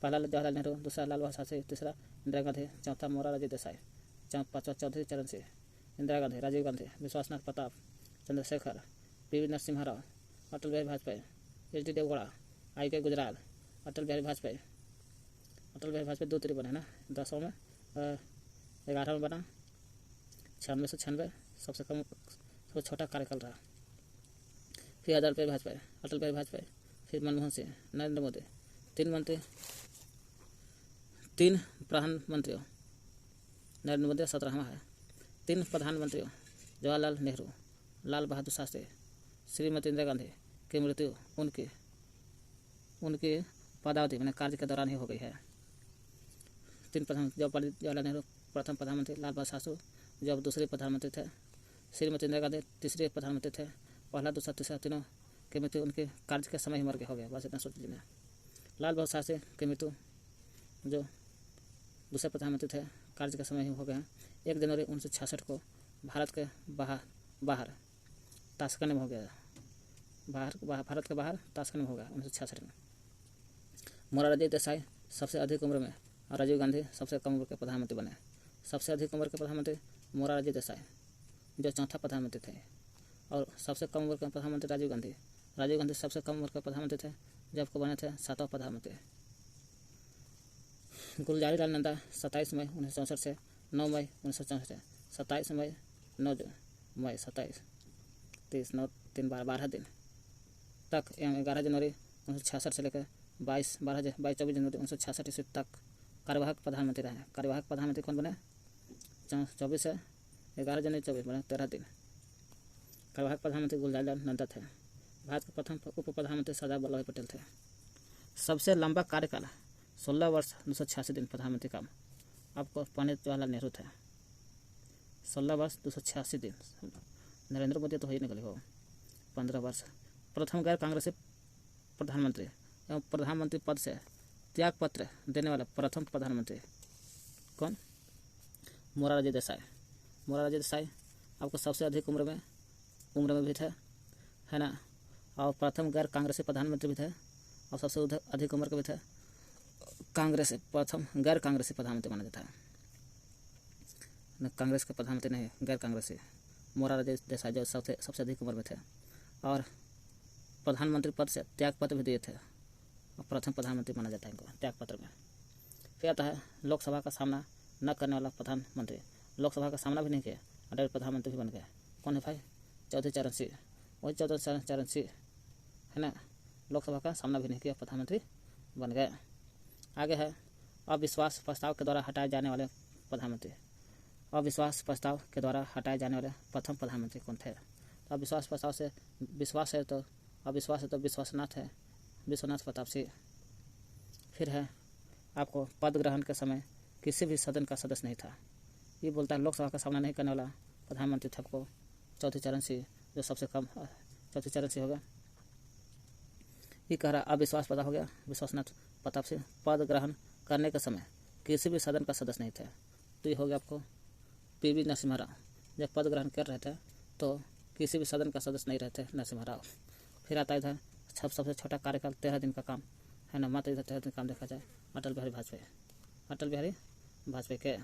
पहला जवाहरलाल नेहरू, दूसरा लाल बहादुर शास्त्री, तीसरा इंदिरा गांधी, चौथा मोरारजी देसाई, पांचवा चौधरी चरण Singh, Indira Gandhi, Rajiv Gandhi, Vishwanath Pratap, Chandrashekhar, PV. Narasimha Rao, Atal Bihari Vajpayee, HD. Deve Gowda, I.K. Gujral, Atal Bihari Vajpayee 2 तिरी बने ना, 10 में 11 में बना, 96 से 96 सबसे कम सबसे छोटा कार्यकाल रहा। फिर अटल बिहारी वाजपेयी, फिर मनमोहन सिंह, नरेंद्र मोदी, 3 प्रधानमंत्रियों, नरेंद्र मोदी 17वां है। 3 प्रधानमंत्रियों जवाहरलाल नेहरू, लाल बहादुर शास्त्री, श्रीमती इंदिरा गांधी की मृत्यु उनकी पदावधि मैंने कार्य के दौरान ही हो गई है। 3 प्रधानमंत्री, जब पंडित जवाहरलाल नेहरू प्रथम प्रधानमंत्री, लाल बहादुर शास्त्री जब दूसरे प्रधानमंत्री थे, श्रीमती इंदिरा गांधी तीसरे प्रधानमंत्री थे। पहला, दूसरा, तीसरा तीनों की मृत्यु उनके कार्य के समय ही मर के हो गया। बस इतना सोच लीजिए। लाल बहादुर शास्त्री की मृत्यु जो दूसरे प्रधानमंत्री थे कार्य के समय ही हो गए हैं। 1 जनवरी 1966 को भारत के बाहर ताशकंद में हो गया। भारत के बाहर ताशकंद में हो गया 1966 में। मोरारजी देसाई सबसे अधिक उम्र में और राजीव गांधी सबसे कम उम्र के प्रधानमंत्री बने। सबसे अधिक उम्र के प्रधानमंत्री मोरारजी देसाई जो चौथा प्रधानमंत्री थे, और सबसे कम उम्र के प्रधानमंत्री राजीव गांधी सबसे कम उम्र के प्रधानमंत्री थे जबकि बने थे 7वां प्रधानमंत्री। गुलजारीलाल नंदा 27 मई 1964 से 9 मई 1964, 27 मई 9 मई 27, 30, 9, 3, 12 दिन तक एवं 11 जनवरी 1966 से लेकर 24 जनवरी 1966 ईस्वी तक कार्यवाहक प्रधानमंत्री रहे। कार्यवाहक प्रधानमंत्री कौन बने? 24 से 11 जनवरी 24 बने 13 दिन। कार्यवाहक प्रधानमंत्री गुलजारीलाल नंदा थे। भारत के प्रथम उप प्रधानमंत्री सरदार वल्लभ भाई पटेल थे। सबसे लंबा कार्यकाल 16 वर्ष 286 दिन प्रधानमंत्री काम आपको पंडित जवाहरलाल नेहरू थे। 16 वर्ष 286 दिन। नरेंद्र मोदी तो हो ही निकले हो 15 वर्ष। प्रथम गैर कांग्रेसी प्रधानमंत्री एवं प्रधानमंत्री पद से त्याग पत्र देने वाला प्रथम प्रधानमंत्री कौन? मोरारजी देसाई आपको सबसे अधिक उम्र में भी थे, है ना, और प्रथम गैर कांग्रेसी प्रधानमंत्री भी थे और सबसे अधिक उम्र के भी थे। प्रथम गैर कांग्रेसी प्रधानमंत्री माना जाता है, कांग्रेस के प्रधानमंत्री नहीं, गैर कांग्रेसी। मोरारजी देसाई जो सबसे अधिक उम्र में थे और प्रधानमंत्री पद से त्याग पत्र भी दिए थे और प्रथम प्रधानमंत्री माना जाता है इनको त्याग पत्र में। फिर आता है लोकसभा का सामना न करने वाला प्रधानमंत्री। लोकसभा का सामना भी नहीं किया और डायरेक्ट प्रधानमंत्री भी बन गया। कौन है भाई? चौधरी चरण सिंह। वही चौधरी चरण सिंह है ना, लोकसभा का सामना भी नहीं किया, प्रधानमंत्री बन गए। आगे है अविश्वास प्रस्ताव के द्वारा हटाए जाने वाले प्रधानमंत्री। अविश्वास प्रस्ताव के द्वारा हटाए जाने वाले प्रथम प्रधानमंत्री कौन थे? तो अविश्वास प्रस्ताव से विश्वास है तो विश्वनाथ है, विश्वनाथ प्रताप सिंह। फिर है आपको पद ग्रहण के समय किसी भी सदन का सदस्य नहीं था। ये बोलता है लोकसभा का सामना नहीं करने वाला प्रधानमंत्री थे आपको चौधरी चरण सिंह, जो सबसे कम चौधरी चरण सिंह हो गया। ये कह रहा अविश्वास पैदा हो गया विश्वनाथ प्रताप सिंह। पद ग्रहण करने के समय किसी भी सदन का सदस्य नहीं थे, तो ये हो गया आपको पी.वी. नरसिम्हा राव। जब पद ग्रहण कर रहे थे तो किसी भी सदन का सदस्य नहीं रहते नरसिम्हा राव। फिर आता इधर सबसे छोटा कार्यकाल 13 दिन का काम है ना, मात्र इधर 13 दिन काम देखा जाए अटल बिहारी वाजपेयी के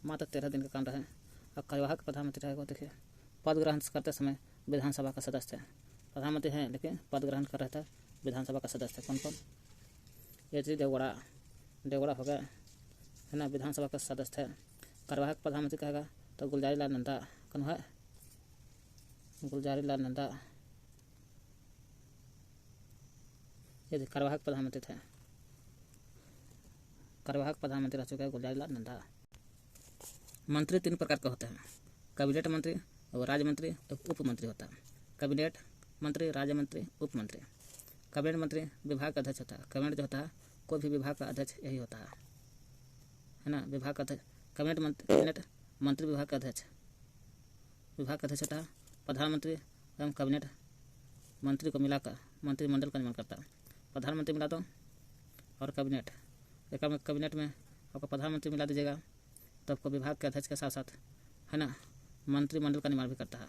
मात्र 13 दिन का काम रहे। और कार्यवाहक प्रधानमंत्री रहेगा, देखिए पद ग्रहण करते समय विधानसभा का सदस्य थे। प्रधानमंत्री हैं लेकिन पद ग्रहण कर रहे थे विधानसभा का सदस्य थे। कौन? एच.डी. देवगौड़ा हो गया है ना, विधानसभा का सदस्य थे। कार्यवाहक प्रधानमंत्री कहेगा तो गुलजारी लाल नंदा कौन है? गुलजारी लाल नंदा ये कार्यवाहक प्रधानमंत्री थे। कार्यवाहक प्रधानमंत्री रह चुके हैं गुलजारी लाल नंदा। मंत्री 3 प्रकार के होते हैं, कैबिनेट मंत्री और राज्य मंत्री और उप मंत्री होता है। कैबिनेट मंत्री, राज्य मंत्री, उप मंत्री। कैबिनेट मंत्री विभाग का अध्यक्ष होता है। कैबिनेट जो होता है कोई भी विभाग का अध्यक्ष यही होता है ना, विभाग का अध्यक्ष। कैबिनेट मंत्री विभाग का अध्यक्ष होता है। प्रधानमंत्री एवं कैबिनेट मंत्री को मिलाकर मंत्रिमंडल का निर्माण करता है। प्रधानमंत्री मिला दो और कैबिनेट, एक कैबिनेट में आपको प्रधानमंत्री मिला दीजिएगा तो आपको विभाग के अध्यक्ष के साथ साथ है ना मंत्रिमंडल का निर्माण भी करता है।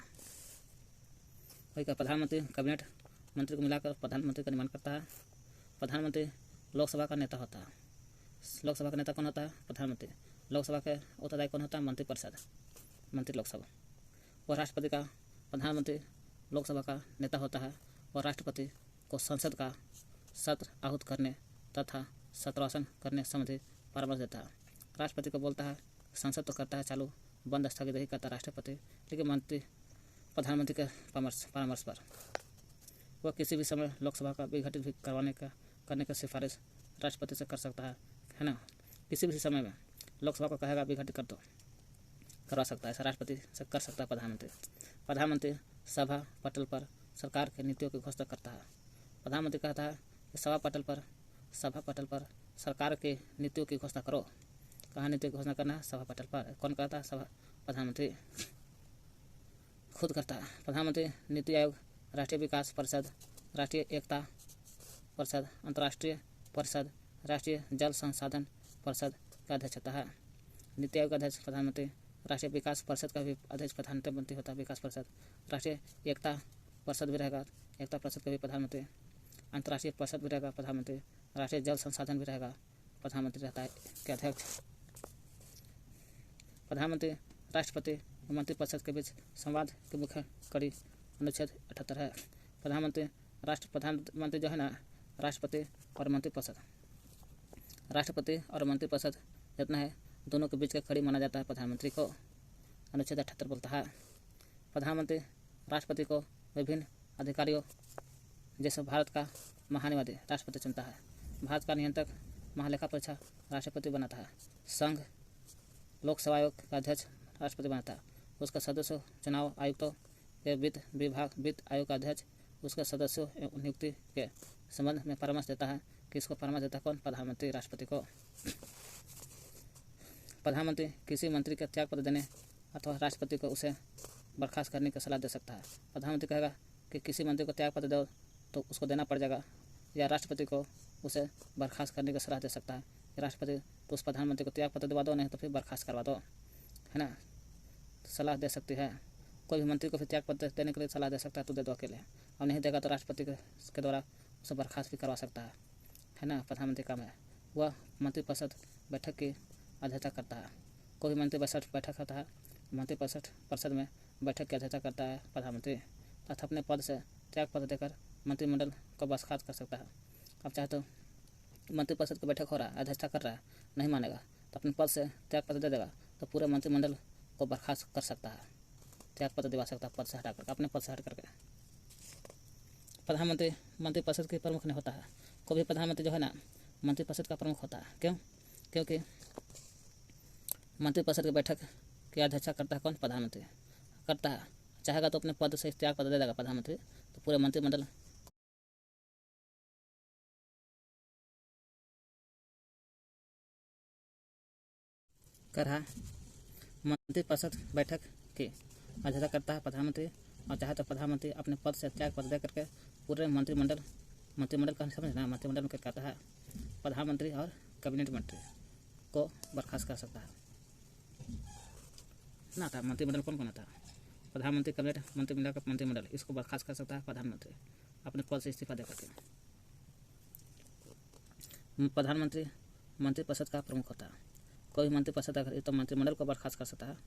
वही का प्रधानमंत्री कैबिनेट मंत्री को मिलाकर प्रधानमंत्री का निर्माण करता है। प्रधानमंत्री लोकसभा का नेता होता है। लोकसभा का नेता कौन होता है? प्रधानमंत्री। लोकसभा के उत्तरदायी कौन होता है? मंत्रिपरिषद, मंत्री लोकसभा। और राष्ट्रपति का प्रधानमंत्री लोकसभा का नेता होता है और राष्ट्रपति को संसद का सत्र आहूत करने तथा सत्रासन करने संबंधी परामर्श देता है। राष्ट्रपति को बोलता है, संसद तो करता है चालू, बंद स्थगित नहीं करता राष्ट्रपति, लेकिन प्रधानमंत्री के परामर्श पर वह किसी भी समय लोकसभा का विघटित भी करने की सिफारिश राष्ट्रपति से कर सकता है ना। किसी भी समय में लोकसभा को कहेगा विघटित करवा सकता है, ऐसा राष्ट्रपति से कर सकता है प्रधानमंत्री। प्रधानमंत्री सभा पटल पर सरकार की नीतियों की घोषणा करता है। प्रधानमंत्री कहता है कि सभा पटल पर सरकार की नीतियों की घोषणा करो। कहाँ नीतियों की घोषणा करना है? सभा पटल पर। कौन करता है? प्रधानमंत्री खुद करता है। प्रधानमंत्री नीति आयोग, राष्ट्रीय विकास परिषद, राष्ट्रीय एकता परिषद, अंतर्राष्ट्रीय परिषद, राष्ट्रीय जल संसाधन परिषद का अध्यक्ष होता है। नीति आयोग का अध्यक्ष प्रधानमंत्री, राष्ट्रीय विकास परिषद का भी अध्यक्ष प्रधानमंत्री होता है। विकास परिषद, राष्ट्रीय एकता परिषद भी रहेगा, एकता परिषद का भी प्रधानमंत्री, अंतर्राष्ट्रीय परिषद भी रहेगा प्रधानमंत्री, राष्ट्रीय जल संसाधन भी रहेगा, प्रधानमंत्री रहता है के अध्यक्ष। प्रधानमंत्री राष्ट्रपति और मंत्रिपरिषद के बीच संवाद की मुख्य कड़ी अनुच्छेद 78 है। प्रधानमंत्री जो है ना, राष्ट्रपति और मंत्रिपरिषद जितना है दोनों के बीच का कड़ी माना जाता है प्रधानमंत्री को, अनुच्छेद 78 बोलता है। प्रधानमंत्री राष्ट्रपति को विभिन्न अधिकारियों जैसे भारत का महानिवादी राष्ट्रपति चुनता है, भारत का नियंत्रक महालेखा परीक्षा राष्ट्रपति बनाता है, संघ लोक सेवा आयोग का अध्यक्ष राष्ट्रपति बनाता है, उसका सदस्य चुनाव आयुक्तों के वित्त आयोग का अध्यक्ष उसके सदस्यों नियुक्ति के संबंध में परामर्श देता है। किसको परामर्श देता है? कौन? प्रधानमंत्री राष्ट्रपति को। प्रधानमंत्री किसी मंत्री के त्याग पत्र देने अथवा राष्ट्रपति को उसे बर्खास्त करने की सलाह दे सकता है। प्रधानमंत्री कहेगा कि किसी मंत्री को त्याग पत्र दो तो उसको देना पड़ जाएगा, या राष्ट्रपति को उसे बर्खास्त करने की सलाह दे सकता है। राष्ट्रपति तो उस प्रधानमंत्री को त्याग पत्र दिवा दो, नहीं तो फिर बर्खास्त करवा दो, है ना, सलाह दे सकती है। कोई भी मंत्री को फिर त्याग पत्र देने के लिए सलाह दे सकता है, तो दे दो अकेले, और नहीं देगा तो राष्ट्रपति के द्वारा उसे बर्खास्त भी करवा सकता है ना। प्रधानमंत्री काम है वह मंत्रिपरिषद बैठक की अध्यक्षता करता है। कोई भी मंत्रिपरिषद बैठक करता है, मंत्रिपरिषद में बैठक की अध्यक्षता करता है प्रधानमंत्री, तथा अपने पद से त्याग पत्र देकर मंत्रिमंडल को बर्खास्त कर सकता है। अब चाहे तो मंत्रिपरिषद की बैठक हो रहा है, अध्यक्षता कर रहा है, नहीं मानेगा तो अपने पद से त्याग पत्र दे देगा, तो पूरे मंत्रिमंडल को बर्खास्त कर सकता है, त्याग पत्र दिवा सकता है पद से हटा करके, अपने पद से हट करके। प्रधानमंत्री मंत्रिपरिषद के प्रमुख नहीं होता है। कोई भी प्रधानमंत्री जो है ना मंत्रिपरिषद का प्रमुख होता है। क्यों? क्योंकि मंत्रिपरिषद की बैठक की अध्यक्षता करता है कौन? प्रधानमंत्री करता है। चाहेगा तो अपने पद से त्याग पत्र दे देगा प्रधानमंत्री, तो पूरे मंत्रिमंडल कर रहा। मंत्रिपरिषद बैठक की अध्यक्षता करता है प्रधानमंत्री, और चाहे तो प्रधानमंत्री अपने पद से त्याग पत्र दे करके पूरे मंत्रिमंडल का समझना, मंत्रिमंडल में कहता है प्रधानमंत्री और कैबिनेट मंत्री को बर्खास्त कर सकता है ना। था मंत्रिमंडल कौन होता है? प्रधानमंत्री, कैबिनेट मंत्रिमंडल इसको बर्खास्त कर सकता है प्रधानमंत्री अपने पद से इस्तीफा दे करके। प्रधानमंत्री मंत्रिपरिषद का प्रमुख होता है। कोई मंत्रिपरिषद अगर तो मंत्रिमंडल को बर्खास्त कर सकता है,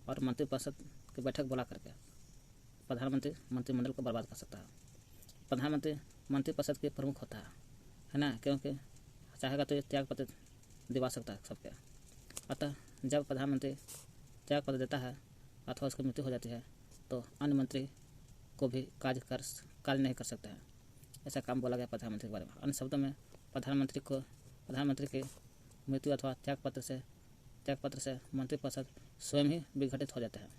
और मंत्रिपरिषद की बैठक बुला करके प्रधानमंत्री मंत्रिमंडल को बर्बाद कर सकता है। प्रधानमंत्री मंत्रिपरिषद के प्रमुख होता है ना, क्योंकि चाहेगा तो त्याग पत्र दिवा सकता है सबके। अतः जब प्रधानमंत्री त्याग पत्र देता है अथवा उसकी मृत्यु हो जाती है तो अन्य मंत्री को भी कार्य नहीं कर सकते हैं। ऐसा काम बोला गया प्रधानमंत्री के बारे में। अन्य शब्दों में प्रधानमंत्री की मृत्यु अथवा त्याग पत्र से मंत्रिपरिषद स्वयं ही विघटित हो जाते हैं।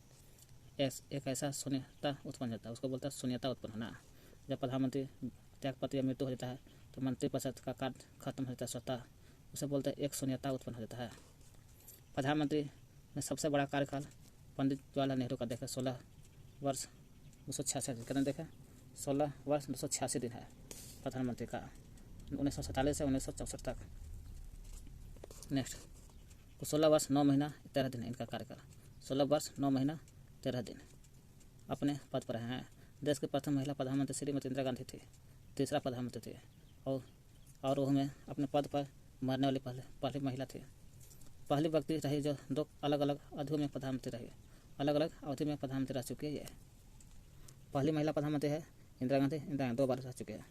एक ऐसा शून्यता उत्पन्न होता है, उसको बोलता है शून्यता उत्पन्न होना। जब प्रधानमंत्री त्याग पत्र या मृत्यु हो जाता है तो मंत्रिपरिषद का कार्य खत्म हो जाता है स्वतः, उसे बोलते हैं एक शून्यता उत्पन्न हो जाता है। प्रधानमंत्री ने सबसे बड़ा कार्यकाल पंडित जवाहरलाल नेहरू का देखा 16 वर्ष 286 दिन। कितने देखे? 16 वर्ष 286 दिन है प्रधानमंत्री का, 1947 से 1964 तक। नेक्स्ट, तो 16 वर्ष 9 महीना 13 दिन है इनका कार्यकाल। 16 वर्ष 9 महीना 13 दिन अपने पद पर हैं। देश की प्रथम महिला प्रधानमंत्री श्रीमती इंदिरा गांधी थी, तीसरा प्रधानमंत्री थे और वो में अपने पद पर मरने वाली पहली महिला थी। पहली व्यक्ति रही जो 2 अलग-अलग अवधियों में प्रधानमंत्री रही, अलग-अलग अवधि में प्रधानमंत्री रह चुकी है। ये पहली महिला प्रधानमंत्री है इंदिरा गांधी। 2 बार रह चुके हैं।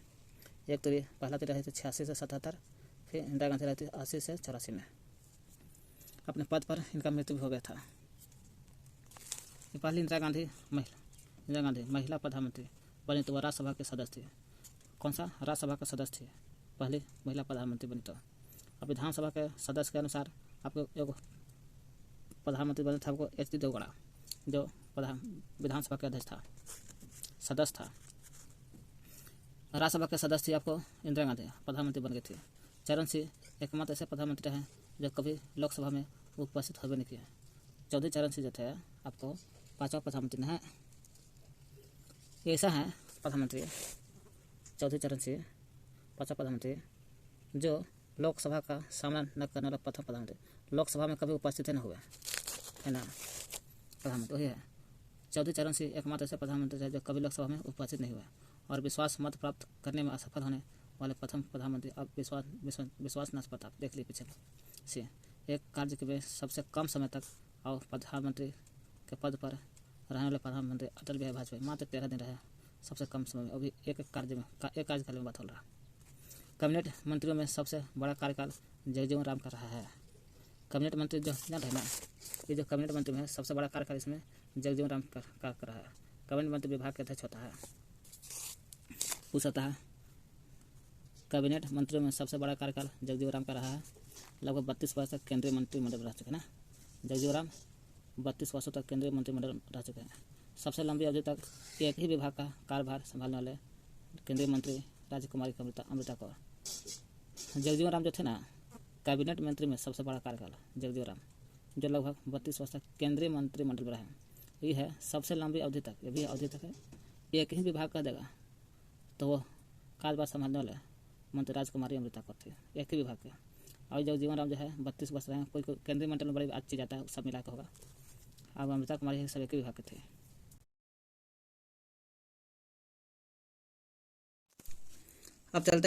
एक तो ये पहला तो रही थी 86 से 77, फिर इंदिरा गांधी रहती 80 से 84 में। अपने पद पर इनका मृत्यु भी हो गया था। ये पहली इंदिरा गांधी महिला प्रधानमंत्री बनी तो वह राज्यसभा के सदस्य थे। कौन सा? राज्यसभा का सदस्य थे, पहली महिला प्रधानमंत्री बनी तो। अब विधानसभा के सदस्य के अनुसार आपको एक प्रधानमंत्री बने था, आपको एच डी देवगौड़ा, जो विधानसभा के अध्यक्ष था, सदस्य था। राज्यसभा के सदस्य थी आपको इंदिरा गांधी, प्रधानमंत्री बन गई थी। चरण सिंह एकमात्र ऐसे प्रधानमंत्री रहे जो कभी लोकसभा में उपस्थित होने नहीं किए। चौधरी चरण सिंह जो थे आपको 5वां प्रधानमंत्री है। ऐसा है प्रधानमंत्री चौधरी चरण सिंह 5वां प्रधानमंत्री जो लोकसभा का सामना न करने वाला प्रथम प्रधानमंत्री, लोकसभा में कभी उपस्थित न हुए, है ना। प्रधानमंत्री वही है चौधरी चरण सिंह, एकमात्र ऐसे प्रधानमंत्री है जो कभी लोकसभा में उपस्थित नहीं हुए और विश्वास मत प्राप्त करने में असफल होने वाले प्रथम प्रधानमंत्री। अब विश्वास न प्रताप देख लिए पीछे से एक कार्य के में सबसे कम समय तक और प्रधानमंत्री के पद पर रहने वाले प्रधानमंत्री अटल बिहारी वाजपेयी मात्र 13 दिन रहे, सबसे कम समय में। अभी एक कार्यकाल में बात हो रहा। कैबिनेट मंत्रियों में सबसे बड़ा कार्यकाल जगजीवन राम का रहा है। कैबिनेट मंत्री जो जान रहे ना, ये जो कैबिनेट मंत्री में सबसे बड़ा कार्यकाल इसमें जगजीवन राम का रहा है। कैबिनेट मंत्री विभाग के अध्यक्ष होता है। पूछ सकता है कैबिनेट मंत्रियों में सबसे बड़ा कार्यकाल जगजीवन राम का रहा है। लगभग 32 वर्ष तक केंद्रीय मंत्रिमंडल रह चुके हैं ना। जगजीवन राम 32 वर्षों तक केंद्रीय मंत्रिमंडल रह चुके हैं। सबसे लंबी अवधि तक एक ही विभाग का कार्यभार संभालने वाले केंद्रीय मंत्री राजकुमारी अमृता कौर। जगजीवन राम जो थे ना, कैबिनेट मंत्री में सबसे बड़ा कार्यकाल जगजीवन राम, जो लगभग 32 वर्ष तक केंद्रीय मंत्रिमंडल में रहे। ये है सबसे लंबी अवधि तक, ये भी अवधि तक है। एक ही विभाग का देगा तो वो कार्यभार संभालने वाले मंत्री राजकुमारी अमृता कौर थे, एक ही विभाग के। और जगजीवन राम जो है 32 वर्ष रहे। कोई केंद्रीय मंडल में बड़ी अच्छी जाता है, सब मिला के होगा। अब अमृता कुमारी सब एक ही विभाग के थे। अब चलते